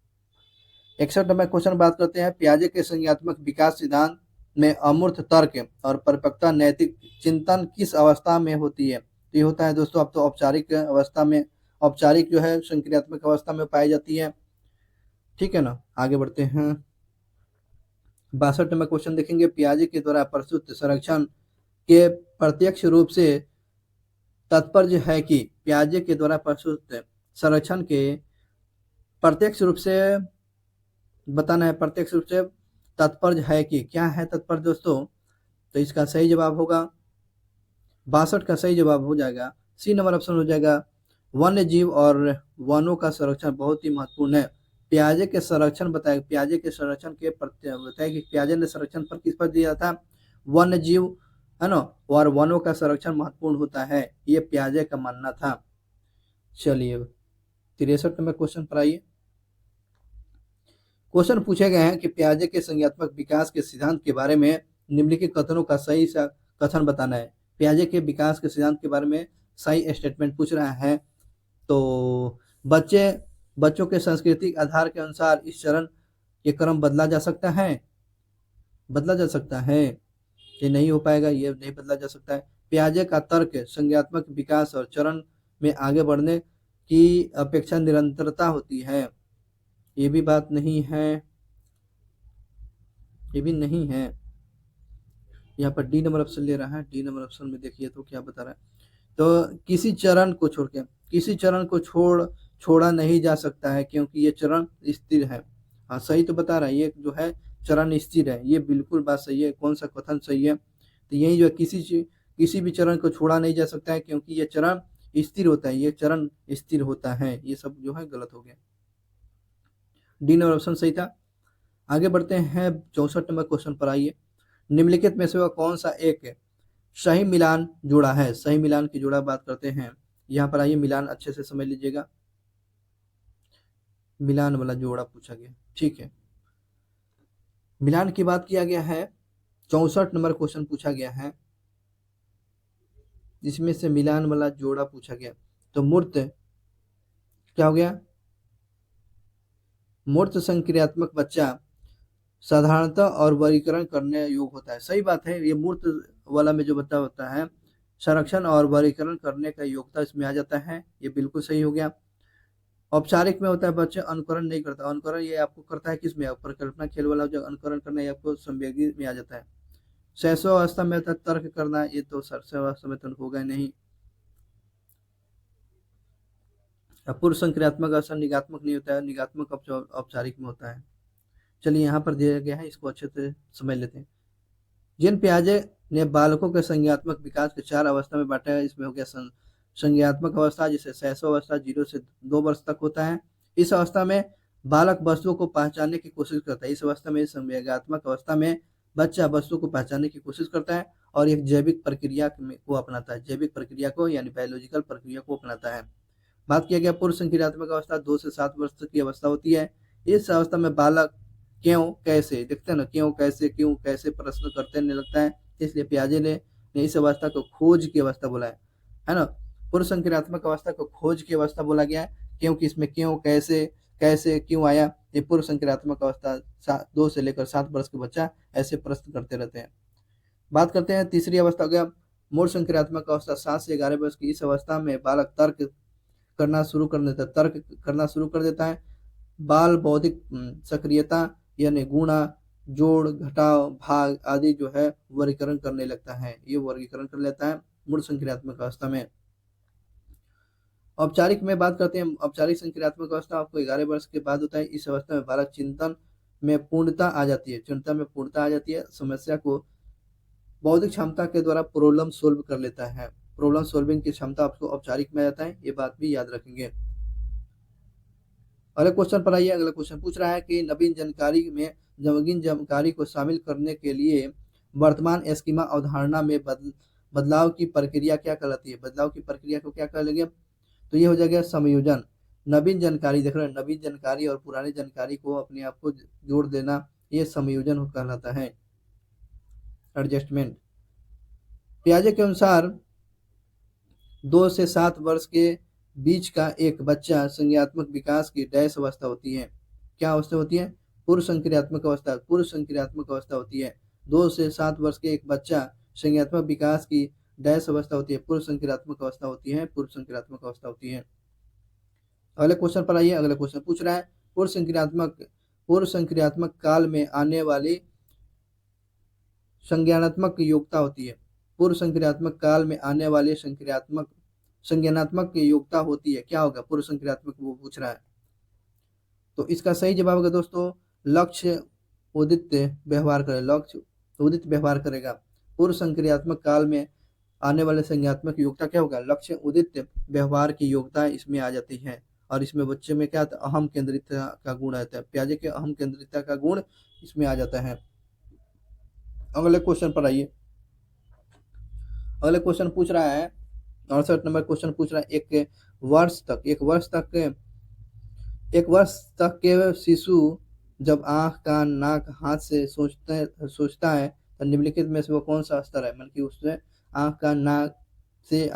61 नंबर क्वेश्चन बात करते हैं। पियाजे के संज्ञात्मक विकास सिद्धांत में अमूर्त तर्क और परिपक्वता नैतिक चिंतन किस अवस्था में होती है? तो ये होता है दोस्तों अब तो औपचारिक अवस्था में, औपचारिक जो है संक्रियात्मक अवस्था में पाई जाती है। ठीक है ना, आगे बढ़ते हैं। 62 नंबर क्वेश्चन देखेंगे। पियाजे के द्वारा प्रस्तुत संरक्षण के प्रत्यक्ष रूप से तात्पर्य है कि पियाजे के द्वारा प्रस्तुत संरक्षण के प्रत्यक्ष रूप से बताना है। प्रत्यक्ष रूप से तात्पर्य है कि क्या है तात्पर्य दोस्तों? तो इसका सही जवाब होगा 62 का सही जवाब हो जाएगा सी नंबर ऑप्शन हो जाएगा। वन्य जीव और वनों का संरक्षण बहुत ही महत्वपूर्ण है। पियाजे के संरक्षण बताए, पियाजे के संरक्षण के बताया कि पियाजे ने संरक्षण पर किस पर दिया था? वन्य जीव है ना, और वनों का संरक्षण महत्वपूर्ण होता है, ये पियाजे का मानना था। चलिए 63 नंबर क्वेश्चन पर आइए। क्वेश्चन पूछे गए हैं कि पियाजे के संज्ञात्मक विकास के सिद्धांत के बारे में निम्नलिखित कथनों का सही सा कथन बताना है। पियाजे के विकास के सिद्धांत के बारे में सही स्टेटमेंट पूछ रहा है। तो बच्चों के सांस्कृतिक आधार के अनुसार इस चरण ये क्रम बदला जा सकता है? बदला जा सकता है? ये नहीं हो पाएगा, ये नहीं बदला जा सकता है। पियाजे का तर्क संज्ञात्मक विकास और चरण में आगे बढ़ने की अपेक्षा निरंतरता होती है, ये भी बात नहीं है, ये भी नहीं है। यहाँ पर डी नंबर ऑप्शन ले रहा है। डी नंबर ऑप्शन में देखिए तो क्या बता रहा है? तो किसी चरण को छोड़ा नहीं जा सकता है क्योंकि ये चरण स्थिर है। हाँ सही तो बता रहा है, ये जो है चरण स्थिर है, ये बिल्कुल बात सही है। कौन सा कथन सही है? तो यही जो है किसी भी चरण को छोड़ा नहीं जा सकता है क्योंकि ये चरण स्थिर होता है, ये चरण स्थिर होता है, ये सब जो है गलत हो गया। डी नंबर ऑप्शन सही था। आगे बढ़ते हैं 64 नंबर क्वेश्चन पर। आइए, निम्नलिखित में से वह कौन सा एक सही मिलान जोड़ा है? सही मिलान की जोड़ा बात करते हैं यहाँ पर। आइए, मिलान अच्छे से समझ लीजिएगा, मिलान वाला जोड़ा पूछा गया, ठीक है। मिलान की बात किया गया है, 64 नंबर क्वेश्चन पूछा गया है, जिसमें से मिलान वाला जोड़ा पूछा गया। तो मूर्त क्या हो गया? मूर्त संक्रियात्मक बच्चा साधारणतः और वर्गीकरण करने योग्य होता है। सही बात है, ये मूर्त वाला में जो बच्चा होता है संरक्षण और वर्गीकरण करने का योग्यता इसमें आ जाता है, ये बिल्कुल सही हो गया। औपचारिक में होता है बच्चे अनुकरण नहीं करता, अनुकरण ये आपको करता है किसमें? परिकल्पना खेल वाला जो अनुकरण करना है आपको संवेदी में आ जाता है। शैशव अवस्था में होता है तर्क करना, ये तो शैशव अवस्था में तो होगा नहीं। पूर्व संक्रियात्मक अवसर निगात्मक नहीं होता है, निगात्मक औपचारिक में होता है। चलिए, यहाँ पर दिया गया है, इसको अच्छे से समझ लेते हैं। जीन पियाजे ने बालकों के संज्ञात्मक विकास के 4 अवस्था में बांटा है। इसमें हो गया संज्ञात्मक अवस्था, जिसे शैशव अवस्था 0 से 2 वर्ष तक होता है। इस अवस्था में बालक वस्तुओं को पहचानने की कोशिश करता है। इस अवस्था में, संवेगात्मक अवस्था में, बच्चा वस्तु को पहचानने की कोशिश करता है और एक जैविक प्रक्रिया को अपनाता है, जैविक प्रक्रिया को यानी बायोलॉजिकल प्रक्रिया को अपनाता है। बात किया गया पूर्व संक्रियात्मक अवस्था 2 से 7 वर्ष तक की अवस्था होती है। इस अवस्था में बालक क्यों कैसे, देखते हैं ना, क्यों कैसे क्यों कैसे प्रश्न करते रहने लगता है, इसलिए पियाजे ने इस अवस्था को खोज की अवस्था बोला है ना। पूर्व संक्रियात्मक अवस्था को खोज की अवस्था बोला गया है, क्योंकि इसमें क्यों कैसे कैसे क्यों आया, ये पूर्व संक्रियात्मक अवस्था 2 से लेकर 7 वर्ष के बच्चा ऐसे प्रश्न करते रहते हैं। बात करते हैं तीसरी अवस्था हो गया मूल संक्रियात्मक अवस्था 7 से 11 वर्ष की। इस अवस्था में बालक तर्क करना शुरू कर देता है। बाल बौद्धिक सक्रियता यानी गुणा, जोड़, घटाव, भाग आदि जो है वर्गीकरण करने लगता है, ये वर्गीकरण कर लेता है मूल संक्रियात्मक अवस्था में। औपचारिक में बात करते हैं, औपचारिक संक्रियात्मक अवस्था आपको 11 वर्ष के बाद होता है। इस अवस्था में बालक चिंतन में पूर्णता आ जाती है, समस्या को बौद्धिक क्षमता के द्वारा प्रॉब्लम सोल्व कर लेता है। प्रॉब्लम सोल्विंग की क्षमता आपको औपचारिक में आ जाता है, ये बात भी याद रखेंगे। अगले क्वेश्चन पर आइए। अगला क्वेश्चन पूछ रहा है कि नवीन जानकारी को शामिल करने के लिए वर्तमान स्कीमा अवधारणा में बदलाव की प्रक्रिया क्या कहलाती है? बदलाव की प्रक्रिया को क्या कह लेंगे? तो ये हो जाएगा संयोजन। नवीन जानकारी, देख रहे हैं, नवीन जानकारी और पुरानी जानकारी को अपने आप को जोड़ देना, ये संयोजन कहलाता है, एडजस्टमेंट। पियाजे के अनुसार 2 से 7 वर्ष के बीच का एक बच्चा संज्ञात्मक विकास की डैश अवस्था होती है। क्या अवस्था होती है? पूर्व संक्रियात्मक अवस्था होती है। 2 से 7 वर्ष के एक बच्चा संज्ञात्मक विकास की डैश अवस्था होती है, पूर्व संक्रियात्मक अवस्था होती है। अगले क्वेश्चन पर आइए। अगला क्वेश्चन पूछ रहा है पूर्व संक्रियात्मक काल में आने वाली संज्ञानात्मक योग्यता होती है। पूर्व संक्रियात्मक काल में आने वाली संज्ञानात्मक योग्यता होती है, क्या होगा? पूर्व संक्रियात्मक वो पूछ रहा है। तो इसका सही जवाब होगा दोस्तों, लक्ष्य उदित व्यवहार करेगा। पूर्व संक्रियात्मक काल में आने वाले संज्ञात्मक योग्यता क्या होगा? लक्ष्य उदित व्यवहार की योग्यता इसमें आ जाती है। और इसमें बच्चे में क्या आता है? अहम केंद्रितता का गुण आता है। पियाजे के अहम केंद्रितता का गुण इसमें आ जाता है। अगले क्वेश्चन पर आइए। अगले क्वेश्चन पूछ रहा है, 68 नंबर क्वेश्चन पूछ रहा है, एक वर्ष तक के शिशु जब आंख, कान, नाक, हाथ से सोचता है तो निम्नलिखित में से वो कौन सा स्तर है? मतलब कि उससे आंख, कान, नाक से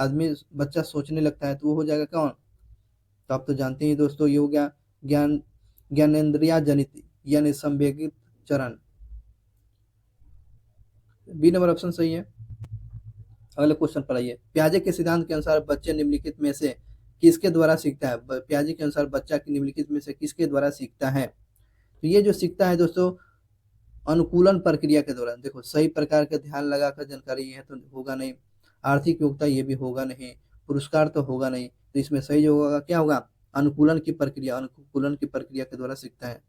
बच्चा सोचने लगता है, तो वो हो जाएगा कौन? तो आप तो जानते ही दोस्तों, ये हो गया ज्ञानेंद्रिया जनित यानी संवेगित चरण। बी नंबर ऑप्शन सही है। अगले क्वेश्चन पर आइए। पियाजे के सिद्धांत के अनुसार बच्चे निम्नलिखित में से किसके द्वारा सीखता है? पियाजे के अनुसार बच्चा निम्नलिखित में से किसके द्वारा सीखता है? तो ये जो सीखता है दोस्तों, अनुकूलन प्रक्रिया के दौरान। देखो, सही प्रकार का ध्यान लगाकर जानकारी है तो होगा नहीं, आर्थिक योग्यता ये भी होगा नहीं, पुरस्कार तो होगा नहीं, तो इसमें सही जो होगा क्या होगा? अनुकूलन की प्रक्रिया के द्वारा सीखता है।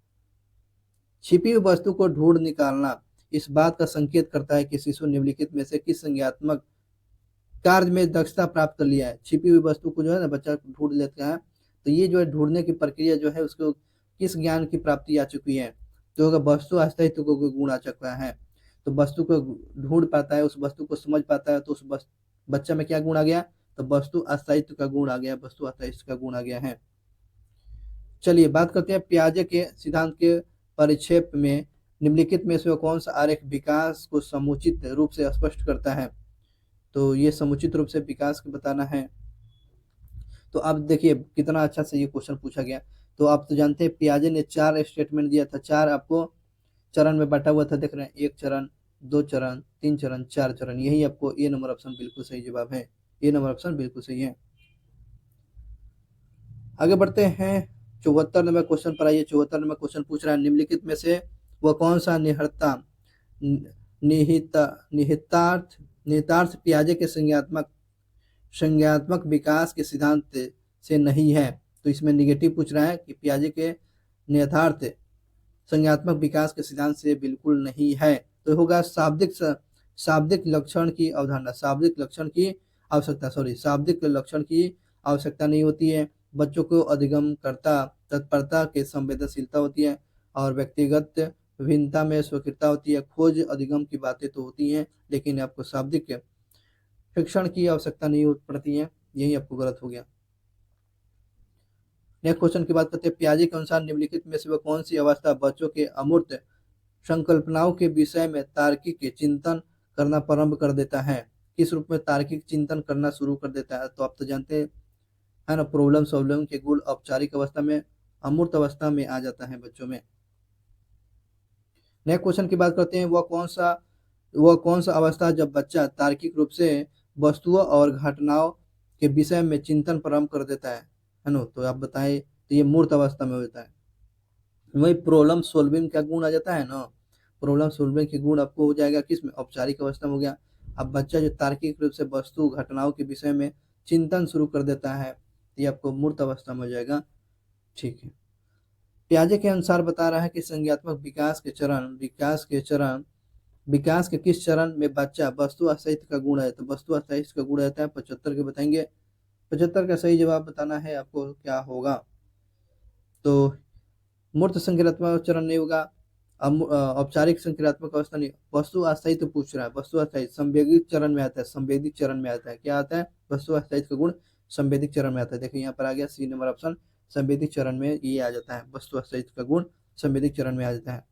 छिपी हुई वस्तु को ढूंढ निकालना इस बात का संकेत करता है कि शिशु निम्नलिखित में से किस संज्ञात्मक कार्य में दक्षता प्राप्त कर लिया है। छिपी हुई वस्तु को जो है ना बच्चा ढूंढ लेता है, तो ये जो है ढूंढने की प्रक्रिया जो है उसको किस ज्ञान की प्राप्ति आ चुकी है? तो अगर वस्तु अस्तित्व को गुण आ चुका है, तो वस्तु को ढूंढ पाता है, उस वस्तु को समझ पाता है, तो उस बच्चा में क्या गुण आ गया? तो वस्तु अस्तित्व का गुण आ गया, वस्तु अस्तित्व का गुण आ गया है। चलिए बात करते हैं पियाजे के सिद्धांत के परिक्षेप में निम्नलिखित में से कौन सा आरेख विकास को समुचित रूप से स्पष्ट करता है? तो ये समुचित रूप से विकास को बताना है। तो अब देखिए कितना अच्छा से ये क्वेश्चन पूछा गया। तो आप तो जानते हैं पियाजे ने 4 स्टेटमेंट दिया था, 4 आपको चरण में बांटा हुआ था, देख रहे हैं, 1 चरण, 2 चरण, 3 चरण, 4 चरण। यही आपको ए नंबर ऑप्शन बिल्कुल सही जवाब है, ए नंबर ऑप्शन बिल्कुल सही है। आगे बढ़ते हैं 74 नंबर क्वेश्चन पर आइए। 74 नंबर क्वेश्चन पूछ रहा है निम्नलिखित में से वह कौन सा निहितार्थ पियाजे के संज्ञात्मक विकास के सिद्धांत से नहीं है? तो इसमें निगेटिव पूछ रहा है कि पियाजे के निहितार्थ संज्ञात्मक विकास के सिद्धांत से बिल्कुल नहीं है। तो होगा शाब्दिक लक्षण की अवधारणा, शाब्दिक लक्षण की आवश्यकता नहीं होती है। बच्चों को अधिगमकर्ता तत्परता के संवेदनशीलता होती है और व्यक्तिगत विभिन्नता में स्वकीयता होती है। खोज अधिगम की बातें तो होती हैं, लेकिन आपको शाब्दिक शिक्षण की आवश्यकता नहीं पड़ती है। यही आपको गलत हो गया। नेक्स्ट क्वेश्चन की बात करते हैं। पियाजे के अनुसार निम्नलिखित में से वह कौन सी अवस्था बच्चों के अमूर्त संकल्पनाओं के विषय में तार्किक चिंतन करना प्रारंभ कर देता है? किस रूप में तार्किक चिंतन करना शुरू कर देता है? तो आप तो जानते हैं ना, प्रॉब्लम सॉल्विंग के गुण औपचारिक अवस्था में, अमूर्त अवस्था में आ जाता है बच्चों में। नेक्स्ट क्वेश्चन की बात करते हैं। वह कौन सा अवस्था जब बच्चा तार्किक रूप से वस्तुओं और घटनाओं के विषय में चिंतन प्रारंभ कर देता है ना? तो आप बताएं। तो ये मूर्त अवस्था में होता है। वही प्रॉब्लम सॉल्विंग का गुण आ जाता है ना, प्रॉब्लम सॉल्विंग के गुण आपको हो जाएगा किसमें? औपचारिक अवस्था में हो गया। अब बच्चा जो तार्किक रूप से वस्तु घटनाओं के विषय में चिंतन शुरू कर देता है, ये आपको मूर्त अवस्था में हो जाएगा। ठीक है। पियाजे के अनुसार बता रहा है कि संज्ञात्मक विकास के किस चरण में बच्चा वस्तु अस्तित्व का गुण है? तो वस्तु अस्तित्व का गुण रहता है 75 के बताएंगे। 75 का सही जवाब बताना है आपको, क्या होगा? तो मूर्त संक्रियात्मक चरण नहीं होगा, औपचारिक संक्रियात्मक अवस्था नहीं। वस्तु अस्तित्व पूछ रहा है, वस्तु अस्तित्व संवेदित चरण में आता है, संवेदित चरण में आता है। क्या आता है? वस्तु अस्तित्व का गुण संवेदित चरण में आता है। देखिए यहाँ पर आ गया सी नंबर ऑप्शन, संवेदित चरण में ये आ जाता है, वस्तु अस्तित्व का गुण संवेदित चरण में आ जाता है।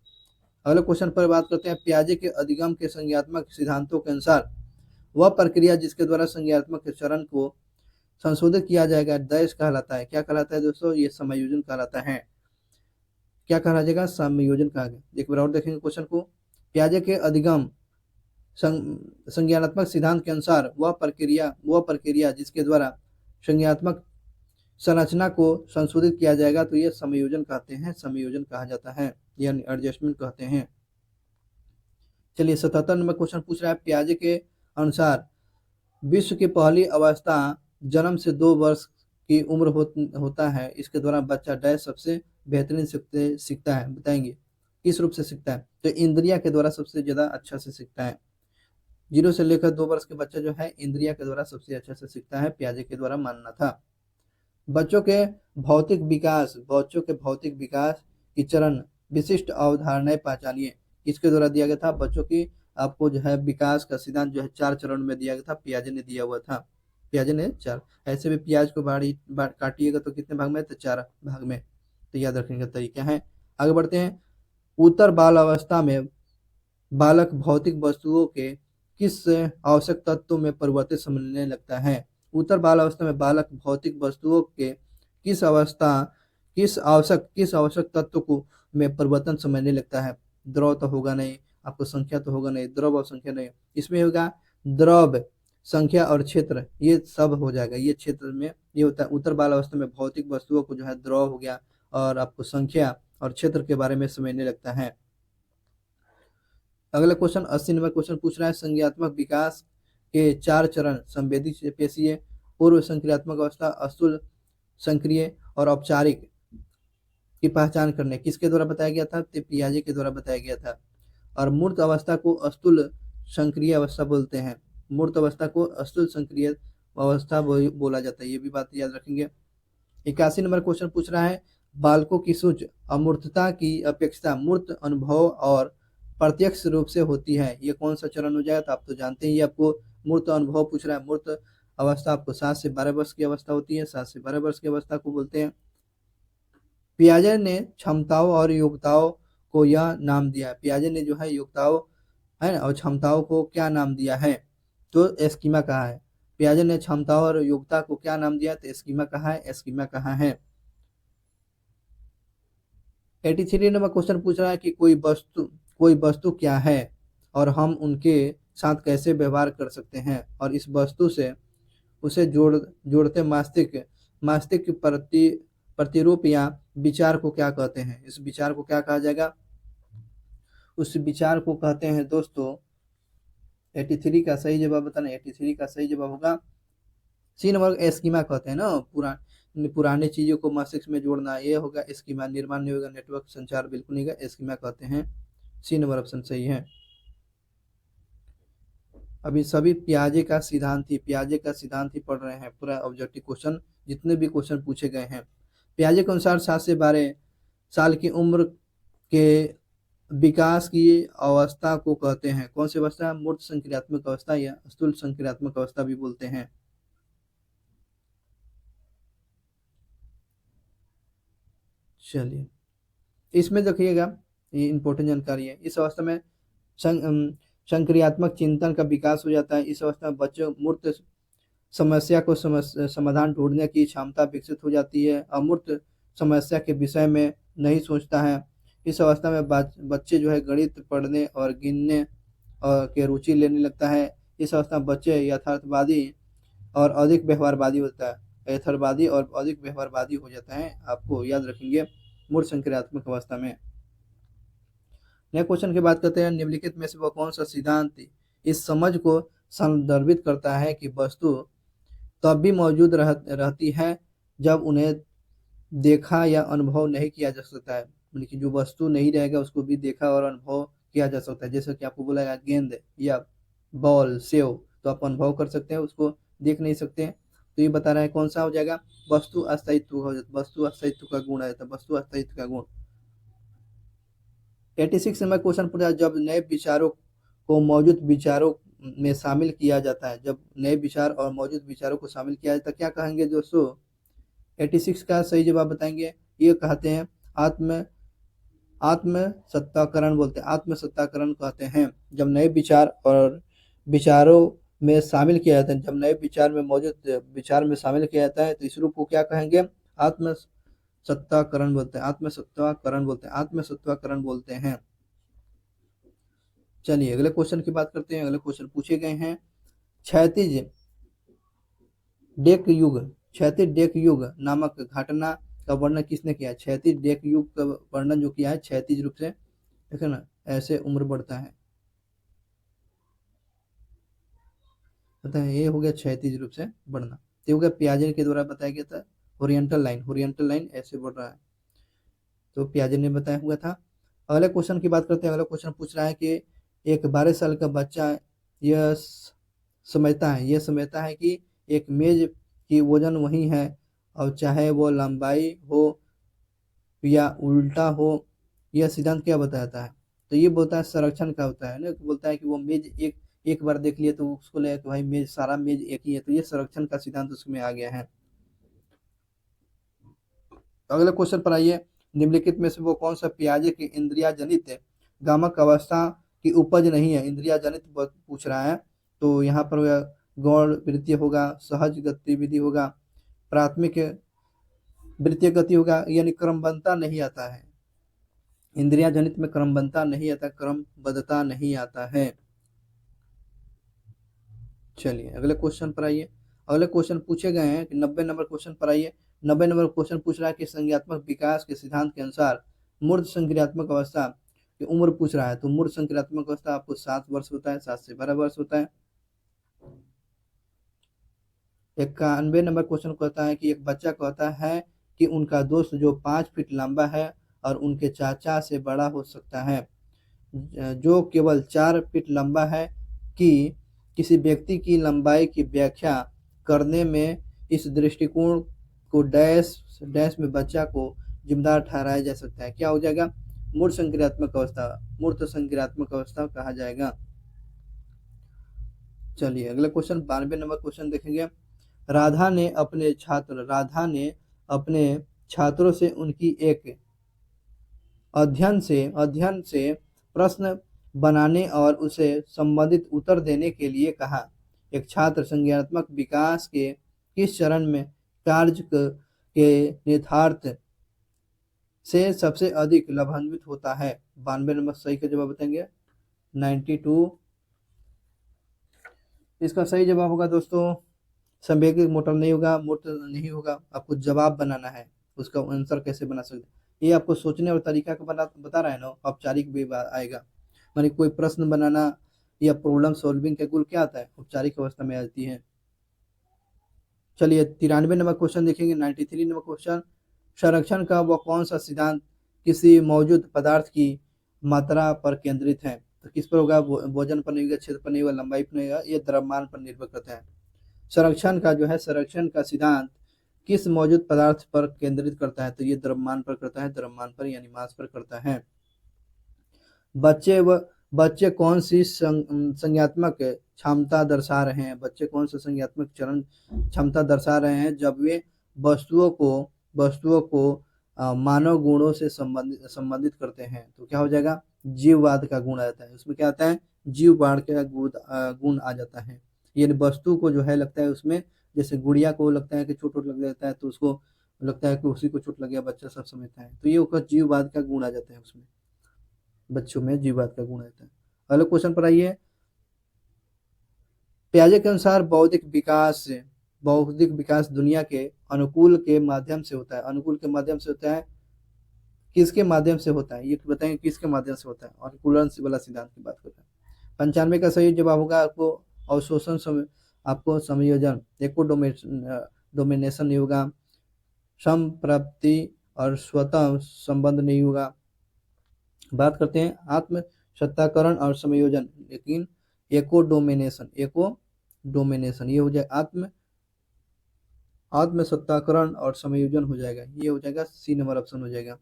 अगले क्वेश्चन पर बात करते हैं। पियाजे के अधिगम के संज्ञात्मक सिद्धांतों के अनुसार वह प्रक्रिया जिसके द्वारा संज्ञात्मक चरण को संशोधित किया जाएगा दैश कहलाता है। क्या कहलाता है दोस्तों? ये समायोजन कहलाता है। क्या कहा जाएगा? समायोजन कहा गया। एक बार और देखेंगे क्वेश्चन को। पियाजे के अधिगम संज्ञानात्मक सिद्धांत के अनुसार वह प्रक्रिया जिसके द्वारा संज्ञात्मक संरचना को संशोधित किया जाएगा, तो ये समायोजन कहते हैं, समायोजन कहा जाता है, यानी एडजस्टमेंट कहते हैं। चलिए 77 नंबर क्वेश्चन पूछ रहा है। पियाजे के अनुसार विश्व की पहली अवस्था जन्म से 2 वर्ष की उम्र होता है। इसके दौरान बच्चा डैश सबसे बेहतरीन सीखता है, बताएंगे किस रूप से सीखता है? तो इंद्रिया के द्वारा सबसे ज्यादा अच्छा से सीखता है। 0 से लेकर 2 वर्ष के बच्चा जो है इंद्रिया के द्वारा सबसे अच्छा से सीखता है, पियाजे के द्वारा मानना था। बच्चों के भौतिक विकास की चरण विशिष्ट अवधारणाएं पहचानिए। किसके द्वारा दिया गया था? बच्चों की आपको जो है विकास का सिद्धांत जो है 4 चरण में दिया गया था, पियाजे ने दिया हुआ था। पियाजे ने 4, ऐसे भी प्याज को काटिएगा तो कितने भाग में? तो 4 भाग में। तो याद रखने का तरीका है। आगे बढ़ते हैं। उत्तर बाल अवस्था में बालक भौतिक वस्तुओं के किस आवश्यक तत्वों में परिवर्तित समझने लगता है? उत्तर बाल अवस्था में बालक भौतिक वस्तुओं के किस आवश्यक तत्व को में परिवर्तन समझने लगता है? द्रव तो होगा नहीं, आपको संख्या तो होगा नहीं, द्रव और संख्या नहीं, इसमें होगा द्रव, संख्या और क्षेत्र, ये सब हो जाएगा। ये क्षेत्र में ये होता है उत्तर बाल अवस्था में भौतिक वस्तुओं को जो है द्रव हो गया और आपको संख्या और क्षेत्र के बारे में समझने लगता है। अगला क्वेश्चन 80 नंबर क्वेश्चन पूछ रहा है। संज्ञात्मक विकास के 4 चरण संवेदी पेशीय, पूर्व संक्रियात्मक अवस्था, अस्तुल संक्रिय और औपचारिक की पहचान करने किसके द्वारा बताया गया था? तो पियाजे के द्वारा बताया गया था। और मूर्त अवस्था को अस्तुल संक्रिय अवस्था बोलते हैं, मूर्त अवस्था को अस्तुल संक्रिय अवस्था बोला जाता है, ये भी बात याद रखेंगे। 81 नंबर क्वेश्चन पूछ रहा है। बालकों की सूझ अमूर्तता की अपेक्षा मूर्त अनुभव और प्रत्यक्ष रूप से होती है। ये कौन सा चरण हो जाएगा? तो आप तो जानते ही, आपको मूर्त अनुभव पूछ रहा है। मूर्त अवस्था आपको 7 से 12 वर्ष की अवस्था होती है। 7 से 12 वर्ष की अवस्था को बोलते हैं। पियाजे ने क्षमताओं और योग्यताओं को यह नाम दिया। पियाजे ने जो है योग्यताओं है और क्षमताओं को क्या नाम दिया है? तो एस्कीमा कहा है। पियाजे ने क्षमताओं और योग्यता को क्या नाम दिया? तो एस्कीमा कहा है। एस्कीमा कहा है। 83 नंबर क्वेश्चन पूछ रहा है कि कोई वस्तु क्या है और हम उनके साथ कैसे व्यवहार कर सकते हैं, और इस वस्तु से उसे जोड़ते मस्तिष्क प्रतिरूप या विचार को क्या कहते हैं? इस विचार को क्या कहा जाएगा? उस विचार को कहते हैं दोस्तों, 83 का सही जवाब बताना। 83 का सही जवाब होगा सी नंबर। एस्कीमा कहते हैं ना, पुराने चीजों को मस्तिष्क में जोड़ना, ये होगा एस्कीमा। निर्माण नहीं होगा, नेटवर्क संचार बिल्कुल नहीं होगा, एस्कीमा कहते हैं। सी नंबर ऑप्शन सही है। अभी सभी पियाजे का सिद्धांत ही पढ़ रहे हैं। पूरा ऑब्जेक्टिव क्वेश्चन, जितने भी क्वेश्चन पूछे गए हैं। पियाजे के अनुसार 7 से 12 साल की उम्र के विकास की अवस्था को कहते हैं कौन सी अवस्था? मूर्त संक्रियात्मक अवस्था या स्थूल संक्रियात्मक अवस्था भी बोलते हैं। चलिए, इसमें देखिएगा, ये इंपॉर्टेंट जानकारी है। इस अवस्था में संक्रियात्मक चिंतन का विकास हो जाता है। इस अवस्था में बच्चों मूर्त समस्या को समाधान ढूंढने की क्षमता विकसित हो जाती है। अमूर्त समस्या के विषय में नहीं सोचता है। इस अवस्था में बच्चे जो है गणित पढ़ने और गिनने के रुचि लेने लगता है। इस अवस्था में बच्चे यथार्थवादी और अधिक व्यवहारवादी होता है। यथार्थवादी और अधिक व्यवहारवादी हो जाता है। आपको याद रखेंगे मूर्त संक्रियात्मक अवस्था में। नेक्स्ट क्वेश्चन की बात करते हैं। निम्नलिखित में से वह कौन सा सिद्धांत इस समझ को संदर्भित करता है कि वस्तु तब भी मौजूद रहती है जब उन्हें देखा या अनुभव नहीं किया जा सकता है? यानी कि जो वस्तु नहीं रहेगा उसको भी देखा और अनुभव किया जा सकता है। जैसे कि आपको बोला गया गेंद या बॉल, सेव, तो आप अनुभव कर सकते हैं, उसको देख नहीं सकते हैं। तो ये बता रहा है कौन सा हो जाएगा? वस्तु अस्थायित्व हो जाता है। वस्तु अस्थायित्व का गुण आ जाता है। वस्तु अस्थायित्व का गुण। 86 नंबर क्वेश्चन पूछा, जब नए विचारों को मौजूद विचारों में शामिल किया जाता है, जब नए विचार और मौजूद विचारों को शामिल किया जाता है, क्या कहेंगे दोस्तों? 86 का सही जवाब बताएंगे। ये कहते हैं आत्म सत्ताकरण बोलते हैं। आत्म सत्ताकरण कहते हैं। जब नए विचार और विचारों में शामिल किया जाता है, जब नए विचार में मौजूद विचार में शामिल किया जाता है, तो इस रूप को क्या कहेंगे? आत्म सत्ताकरण बोलते हैं। आत्म सत्ताकरण बोलते हैं। आत्म सत्ताकरण बोलते हैं। चलिए अगले क्वेश्चन की बात करते हैं। अगले क्वेश्चन पूछे गए हैं। क्षैतिज डेक युग नामक घटना का वर्णन किसने किया है? क्षैतिज डेक युग का वर्णन जो किया है, क्षैतिज रूप से, देखो ना, ऐसे उम्र बढ़ता है, पता है, ये हो गया क्षैतिज रूप से बढ़ना। ये हो गया पियाजे के द्वारा बताया गया था। ओरिएंटल लाइन ऐसे बढ़ रहा है, तो पियाजे ने बताया हुआ था। अगले क्वेश्चन की बात करते हैं। अगला क्वेश्चन पूछ रहा है कि एक 12 साल का बच्चा यह समझता है कि एक मेज की वजन वही है, और चाहे वो लंबाई हो या उल्टा हो। यह सिद्धांत क्या बताता है? तो ये बोलता है संरक्षण का होता है ना, बोलता है कि वो मेज एक बार देख लिए तो उसको लगेगा कि भाई मेज, सारा मेज एक ही है, तो ये संरक्षण का सिद्धांत उसमें आ गया है। अगले क्वेश्चन पर आइए। निम्नलिखित में से वो कौन सा पियाजे की इंद्रिया जनित गामक अवस्था की उपज नहीं है? इंद्रिया जनित पूछ रहा है, तो यहाँ पर गौण वृत्तीय होगा, सहज गतिविधि होगा, प्राथमिक वृत्तीय गति होगा, यानी क्रमबद्धता नहीं आता है। इंद्रिया जनित में क्रमबद्धता नहीं आता, क्रमबद्धता नहीं आता है। चलिए अगले क्वेश्चन पर आइए। अगले क्वेश्चन पूछे गए हैं कि 90 नंबर क्वेश्चन पर आइए। 90 नंबर क्वेश्चन पूछ रहा है कि संज्ञात्मक विकास के सिद्धांत के अनुसार मूर्त संक्रियात्मक अवस्था की उम्र पूछ रहा है। तो मूर्त संक्रियात्मक अवस्था आपको 7 वर्ष होता है, 7 से 12 वर्ष होता है। 91 नंबर क्वेश्चन कहता है कि एक बच्चा कहता है कि उनका दोस्त जो 5 फीट लंबा है और उनके चाचा से बड़ा हो सकता है, जो केवल 4 फीट लंबा है, कि किसी व्यक्ति की लंबाई की व्याख्या करने में इस दृष्टिकोण को डैश डैश में बच्चा को जिम्मेदार ठहराया जा सकता है। क्या हो जाएगा? मूर्त संक्रियात्मक अवस्था, मूर्त संक्रियात्मक अवस्था कहा जाएगा। चलिए अगला क्वेश्चन 92 नंबर क्वेश्चन देखेंगे। राधा ने अपने छात्रों से उनकी एक अध्ययन से प्रश्न बनाने और उसे संबंधित उत्तर देने के लिए कहा। एक छात्र संज्ञानात्मक विकास के किस चरण में के निहितार्थ से सबसे अधिक लाभान्वित होता है? 92 नंबर सही का जवाब बताएंगे। 92 इसका सही जवाब होगा दोस्तों संवेगिक मोटर नहीं होगा, मोटर नहीं होगा। आपको जवाब बनाना है, उसका आंसर कैसे बना सकते, ये आपको सोचने और तरीका का बता रहा है ना। औपचारिक भी आएगा, मानी कोई प्रश्न बनाना या प्रॉब्लम सॉल्विंग के गुण क्या आता है? औपचारिक अवस्था में आती है। चलिए 93 नंबर क्वेश्चन देखेंगे। 93 नंबर क्वेश्चन, संरक्षण का वह कौन सा सिद्धांत किसी मौजूद पदार्थ की मात्रा पर केंद्रित है? तो किस पर होगा? वजन पर नहीं होगा, क्षेत्र पर नहीं होगा, लंबाई पर नहीं होगा, ये द्रव्यमान पर निर्भर करता है। संरक्षण का सिद्धांत किस मौजूद पदार्थ पर केंद्रित करता है? तो ये द्रव्यमान पर करता है, द्रव्यमान पर यानी मास पर करता है। बच्चे कौन सी संज्ञात्मक क्षमता दर्शा रहे हैं? बच्चे कौन सा संज्ञात्मक चरण क्षमता दर्शा रहे हैं जब वे वस्तुओं को मानव गुणों से संबंधित करते हैं? तो क्या हो जाएगा? जीववाद का गुण आ जाता है। उसमें क्या आता है? जीववाद का गुण आ जाता है। ये वस्तु को जो है लगता है उसमें, जैसे गुड़िया को लगता है कि चोट लग जाता है तो उसको लगता है कि उसी को चोट लग गया, बच्चा सब समझता है, तो ये जीववाद का गुण आ जाता है उसमें, बच्चों में जीववाद का गुण आता है। अगला क्वेश्चन पर आइए। पियाजे के अनुसार बौद्धिक विकास दुनिया के अनुकूल के माध्यम से होता है। अनुकूल के माध्यम से होता है, किसके माध्यम से होता है? ये बताएंगे किसके माध्यम से होता है? अनुकूलन वाला सिद्धांत की बात करते हैं। 95 का सही जवाब होगा आपको अवशोषण, आपको संयोजन, एको डोमिनेशन नहीं होगा, संप्राप्ति और स्वतः संबंध नहीं होगा। बात करते हैं आत्म सत्ताकरण और संयोजन, लेकिन एको डोमिनेशन ये हो जाए आत्म सत्ताकरण और संयोजन हो जाएगा। ये हो जाएगा सी नंबर ऑप्शन हो जाएगा।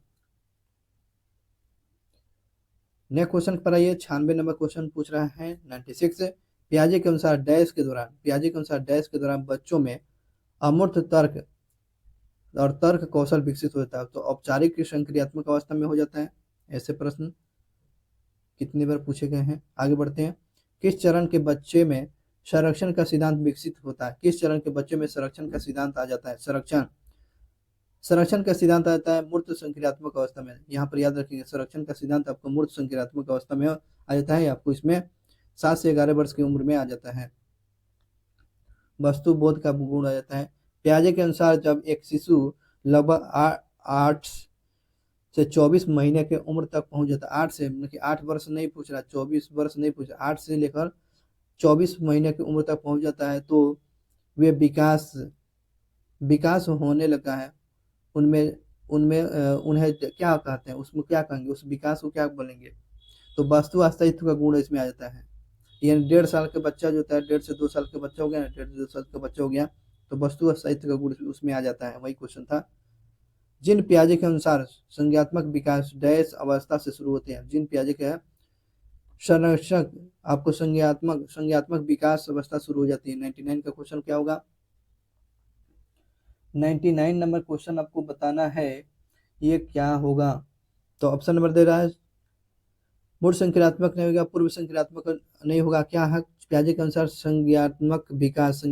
नेक्स्ट क्वेश्चन पर आइए। 96 नंबर क्वेश्चन पूछ रहा है 96। पियाजे के अनुसार डैश के दौरान बच्चों में अमूर्त तर्क और तर्क कौशल विकसित होता है। तो औपचारिक संक्रियात्मक अवस्था में हो जाता है। ऐसे प्रश्न कितनी बार पूछे गए हैं। आगे बढ़ते हैं। किस चरण के बच्चे में संरक्षण का सिद्धांत विकसित होता है? किस चरण के बच्चे में संरक्षण का सिद्धांत आ जाता है? संरक्षण का सिद्धांत आता है मूर्त संक्रियात्मक अवस्था में। यहाँ पर याद रखिएगा, संरक्षण का सिद्धांत आपको मूर्त संक्रियात्मक अवस्था में आ जाता है। आपको इसमें 7 से 11 वर्ष की उम्र में आ जाता है। वस्तु बोध का गुण आ जाता है। पियाजे के अनुसार जब एक शिशु लगभग 8 से 24 महीने के उम्र तक पहुंच जाता है, 8 वर्ष नहीं पूछ रहा, 24 वर्ष नहीं पूछ रहा, 8 से लेकर 24 महीने की उम्र तक पहुंच जाता है, तो वे विकास होने लगा है। उनमें उन्हें क्या कहते हैं? उसमें क्या कहेंगे? उस विकास को क्या बोलेंगे? तो वस्तु अस्तित्व का गुण इसमें आ जाता है। यानी 1.5 साल का बच्चा जो होता है, 1.5 से 2 साल का बच्चा हो गया, 1.5 से 2 साल का बच्चा हो गया, तो वस्तु अस्तित्व का गुण उसमें आ जाता है। वही क्वेश्चन था। जिन पियाजे के अनुसार संज्ञात्मक विकास डैश अवस्था से शुरू होते हैं, जिन पियाजे के संरक्षक आपको संज्ञात्मक विकास अवस्था शुरू हो जाती है। 99 का क्वेश्चन क्या होगा? 99 नंबर क्वेश्चन आपको बताना है ये क्या होगा। तो ऑप्शन नंबर दे रहा है मूल संक्रियात्मक नहीं होगा, पूर्व संक्रियात्मक नहीं होगा। क्या है? पियाजे के अनुसार संज्ञात्मक विकास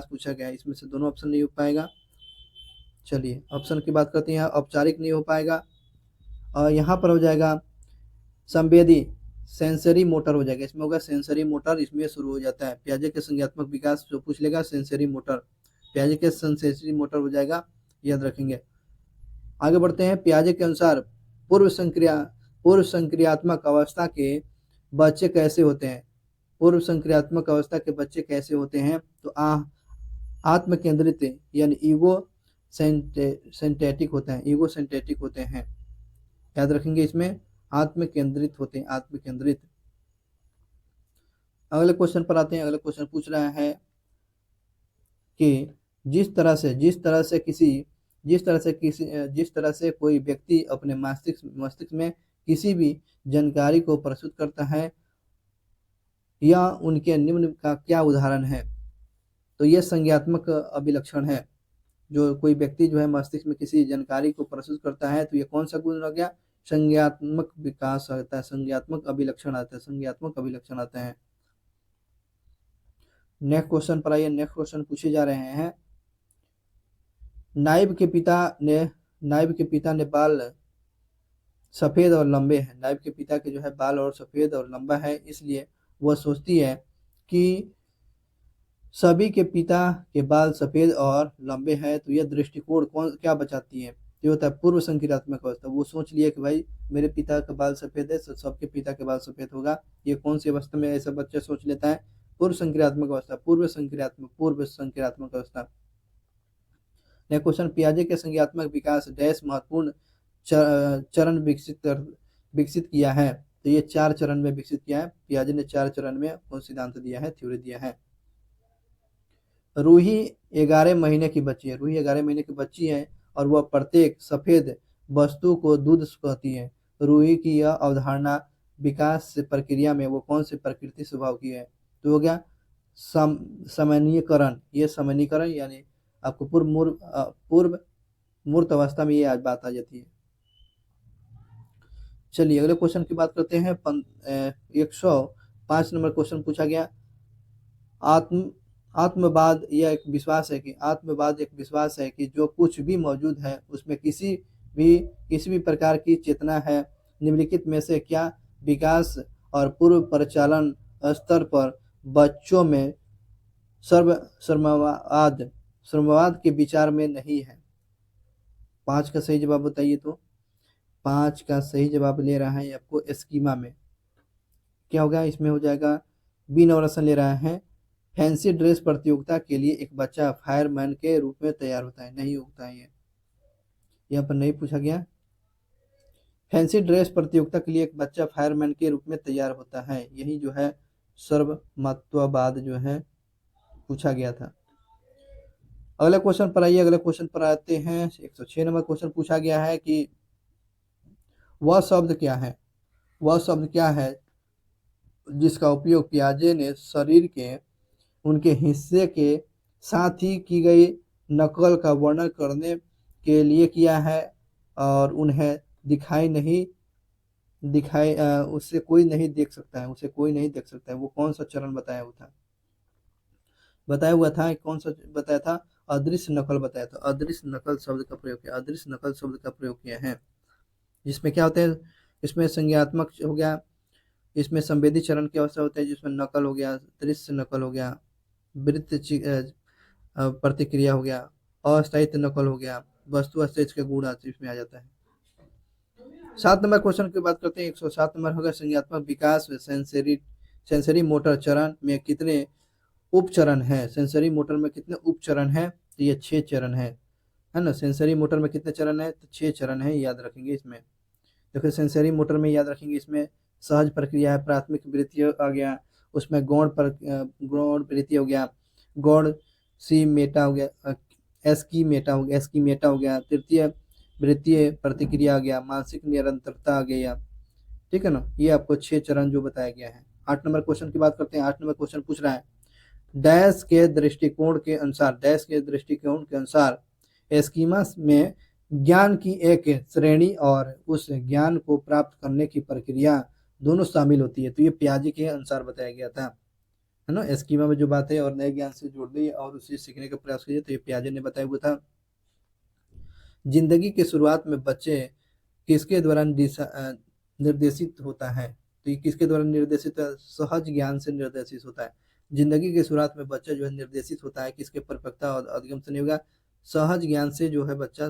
पूछा गया है, इसमें से दोनों ऑप्शन नहीं हो पाएगा। चलिए ऑप्शन की बात करते हैं। औपचारिक नहीं हो पाएगा और यहाँ पर हो जाएगा संवेदी, सेंसरी मोटर हो जाएगा। इसमें होगा सेंसरी मोटर, इसमें शुरू हो जाता है। पियाजे के संज्ञात्मक विकास जो पूछ लेगा सेंसरी मोटर, पियाजे के सेंसरी मोटर हो जाएगा, याद रखेंगे। आगे बढ़ते हैं। पियाजे के अनुसार पूर्व संक्रियात्मक अवस्था के बच्चे कैसे होते हैं? पूर्व संक्रियात्मक अवस्था के बच्चे कैसे होते हैं? तो आत्म केंद्रित यानी ईगो सेंटेटिक होते हैं। याद रखेंगे, इसमें आत्म केंद्रित होते हैं, आत्म केंद्रित। अगले क्वेश्चन पर आते हैं। अगले क्वेश्चन पूछ रहा है कि जिस तरह से किसी जिस तरह से कोई व्यक्ति अपने मस्तिष्क में किसी भी जानकारी को प्रस्तुत करता है, यह उनके निम्न का क्या उदाहरण है? तो यह संज्ञात्मक अभिलक्षण है। जो कोई व्यक्ति जो है मस्तिष्क में किसी जानकारी को प्रस्तुत करता है, तो ये कौन सा गुण हो गया? संज्ञात्मक विकास आता है, संज्ञात्मक अभिलक्षण आता है, संज्ञात्मक अभिलक्षण आते हैं। नेक्स्ट क्वेश्चन पर आइए। नेक्स्ट क्वेश्चन पूछे जा रहे हैं, नाइब के पिता ने बाल सफेद और लंबे हैं। नाइब के पिता के जो है बाल और सफेद और लंबा है, इसलिए वह सोचती है कि सभी के पिता के बाल सफेद और लंबे हैं, तो यह दृष्टिकोण क्या बचाती है? ये होता है पूर्व संक्रियात्मक अवस्था। वो सोच लिया कि भाई मेरे पिता का बाल सफेद है, सबके पिता के बाल सफेद होगा। ये कौन सी अवस्था में ऐसा बच्चा सोच लेता है? पूर्व संक्रियात्मक अवस्था, पूर्व संक्रियात्मक अवस्था। नेक्स्ट क्वेश्चन, पियाजे के संज्ञात्मक विकास डैश महत्वपूर्ण चरण विकसित किया है। तो ये 4 चरण में विकसित किया है। पियाजे ने 4 चरण में कौन सिद्धांत दिया है, थ्योरी दिया है। रूही 11 महीने की बच्ची है। रूही 11 महीने की बच्ची है और वह प्रत्येक सफेद वस्तु को दूध कहती है। रूही की यह अवधारणा विकास प्रक्रिया में वो कौन से प्रकृति स्वभाव की है? तो हो गया सामान्यीकरण। ये सामान्यीकरण यानी आपको पूर्व मूर्त अवस्था में ये आज बात आ जाती है। चलिए अगले क्वेश्चन की बात करते हैं। 105 नंबर क्वेश्चन पूछा गया, आत्मवाद एक विश्वास है कि जो कुछ भी मौजूद है उसमें किसी भी प्रकार की चेतना है। निम्नलिखित में से क्या विकास और पूर्व परिचालन स्तर पर बच्चों में सर्ववाद के विचार में नहीं है? 5 का सही जवाब बताइए। तो 5 का सही जवाब ले रहा है आपको स्कीमा में। क्या होगा इसमें? हो जाएगा बी नवरसन ले रहा है। फैंसी ड्रेस प्रतियोगिता के लिए एक बच्चा फायरमैन के रूप में तैयार होता है। नहीं होता है, ये यहाँ पर नहीं पूछा गया। फैंसी ड्रेस प्रतियोगिता के लिए एक बच्चा फायरमैन के रूप में तैयार होता है, यही जो है सर्वमतवाद जो है पूछा गया था। अगले क्वेश्चन पर आइए। अगले क्वेश्चन पर आते हैं। 106 नंबर क्वेश्चन पूछा गया है कि वह शब्द क्या है जिसका उपयोग पियाजे ने शरीर के उनके हिस्से के साथ ही की गई नकल का वर्णन करने के लिए किया है और उन्हें उससे कोई नहीं देख सकता है। वो कौन सा चरण बताया हुआ था? कौन सा बताया था? अदृश्य नकल बताया था। अदृश्य नकल शब्द का प्रयोग किया है। जिसमें क्या होता है? इसमें संज्ञात्मक हो गया, इसमें संवेदी चरण की अवस्था होता है, जिसमें नकल हो गया, दृश्य नकल हो गया, वृत्त प्रतिक्रिया हो गया, अस्थायित्व नकल हो गया, वस्तु अस्तित्व के गुण इसमें आ जाता है। 7 नंबर क्वेश्चन की बात करते हैं। 107 नंबर होगा, संज्ञात्मक विकास सेंसरी मोटर चरण में कितने उपचरण है? सेंसरी मोटर में कितने उपचरण है? तो ये 6 चरण है ना। सेंसरी मोटर में कितने चरण है? तो 6 चरण है, याद रखेंगे इसमें। देखो सेंसरी मोटर में याद रखेंगे, इसमें सहज प्रक्रिया है, प्राथमिक वृत्ति आ गया, उसमें गौण वृत्ति हो गया, गौण एस्कीमेटा हो गया, तृतीय वृत्तीय प्रतिक्रिया आ गया, मानसिक निरंतरता आ गया। ठीक है ना। ये आपको 6 चरण जो बताया गया है। 8 नंबर क्वेश्चन की बात करते हैं। 8 नंबर क्वेश्चन पूछ रहा है, डैश के दृष्टिकोण के अनुसार स्कीमा में ज्ञान की एक श्रेणी और उस ज्ञान को प्राप्त करने की प्रक्रिया दोनों शामिल होती है। तो ये पियाजे के अनुसार बताया गया था, है ना। स्कीमा में जो बात है और नए ज्ञान से जोड़ दी और उसे सीखने का प्रयास किया, तो ये पियाजे ने बताया हुआ था। जिंदगी की शुरुआत में बच्चे किसके द्वारा निर्देशित होता है? तो ये किसके द्वारा निर्देशित है? सहज ज्ञान से निर्देशित होता है। जिंदगी की शुरुआत में बच्चा जो है निर्देशित होता है किसके? परिपक्वता और अधिगम से नहीं होगा, सहज ज्ञान से जो है बच्चा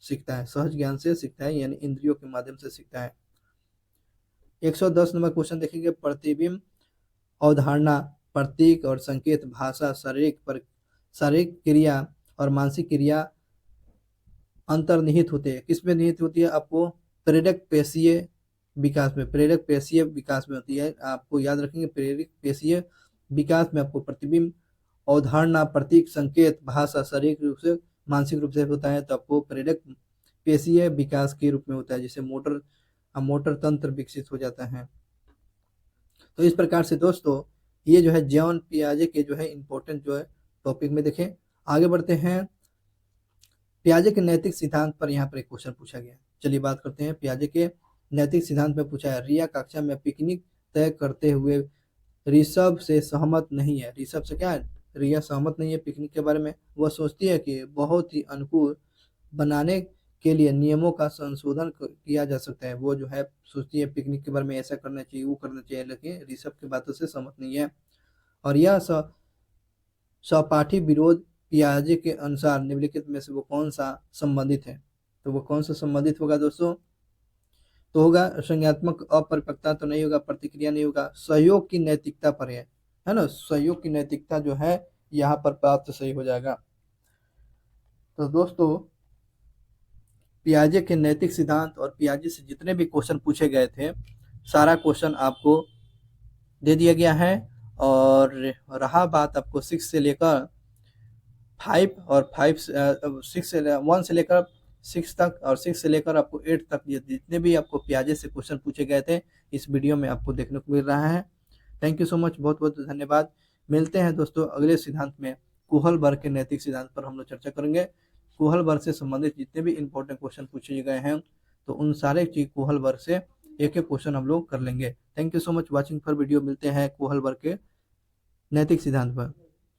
सीखता है। सहज ज्ञान से सीखता है यानी इंद्रियों के माध्यम से सीखता है। 110 नंबर क्वेश्चन देखेंगे, प्रतिबिंब अवधारणा, प्रतीक और संकेत, भाषा, शारीरिक क्रिया और मानसिक क्रिया अंतर्निहित होते हैं। किसमें निहित होती है? आपको प्रेरक पेशीय विकास में होती है। आपको याद रखेंगे, प्रेरक पेशीय विकास में आपको प्रतिबिंब अवधारणा, प्रतीक, संकेत, भाषा, शारीरिक रूप से मानसिक रूप से होता है तो आपको प्रेरक पेशीय विकास के रूप में होता है, जिससे मोटर तंत्र विकसित हो जाता है। तो इस प्रकार से दोस्तों ये जो है जॉन पियाजे के जो है इम्पोर्टेंट जो है टॉपिक में देखें। आगे बढ़ते हैं। पियाजे के नैतिक सिद्धांत पर यहाँ पर एक क्वेश्चन पूछा गया। चलिए बात करते हैं। पियाजे के नैतिक सिद्धांत में पूछा है, रिया कक्षा में पिकनिक तय करते हुए ऋषभ से सहमत नहीं है। ऋषभ से क्या है, रिया सहमत नहीं है पिकनिक के बारे में। वह सोचती है कि बहुत ही अनुकूल बनाने के लिए नियमों का संशोधन किया जा सकता है। वो जो है सोचती है पिकनिक के बारे में, ऐसा करना चाहिए, वो करना चाहिए, लेकिन ऋषभ की बातों से सहमत नहीं है। और यह सहपाठी विरोध पियाजे के अनुसार निम्नलिखित में से वो कौन सा संबंधित है। तो वो कौन सा संबंधित होगा दोस्तों, तो होगा संज्ञात्मक अपरिपक्वता तो नहीं होगा, प्रतिक्रिया नहीं होगा, सहयोग की नैतिकता पर है ना। सहयोग की नैतिकता जो है यहाँ पर प्राप्त सही हो जाएगा। तो दोस्तों पियाजे के नैतिक सिद्धांत और पियाजे से जितने भी क्वेश्चन पूछे गए थे सारा क्वेश्चन आपको दे दिया गया है। और रहा बात आपको 6 से लेकर 5 और 1 से लेकर 6 तक और 6 से लेकर आपको 8 तक ये जितने भी आपको पियाजे से क्वेश्चन पूछे गए थे इस वीडियो में आपको देखने को मिल रहा है। थैंक यू सो मच, बहुत बहुत धन्यवाद। मिलते हैं दोस्तों अगले सिद्धांत में। कुहल वर्ग के नैतिक सिद्धांत पर हम लोग चर्चा करेंगे। कुहल वर्ग से संबंधित जितने भी इंपॉर्टेंट क्वेश्चन पूछे गए हैं तो उन सारे चीज कुहल वर्ग से एक एक क्वेश्चन हम लोग कर लेंगे। Thank you so much watching for video. मिलते हैं कुहल वर्ग के नैतिक सिद्धांत पर।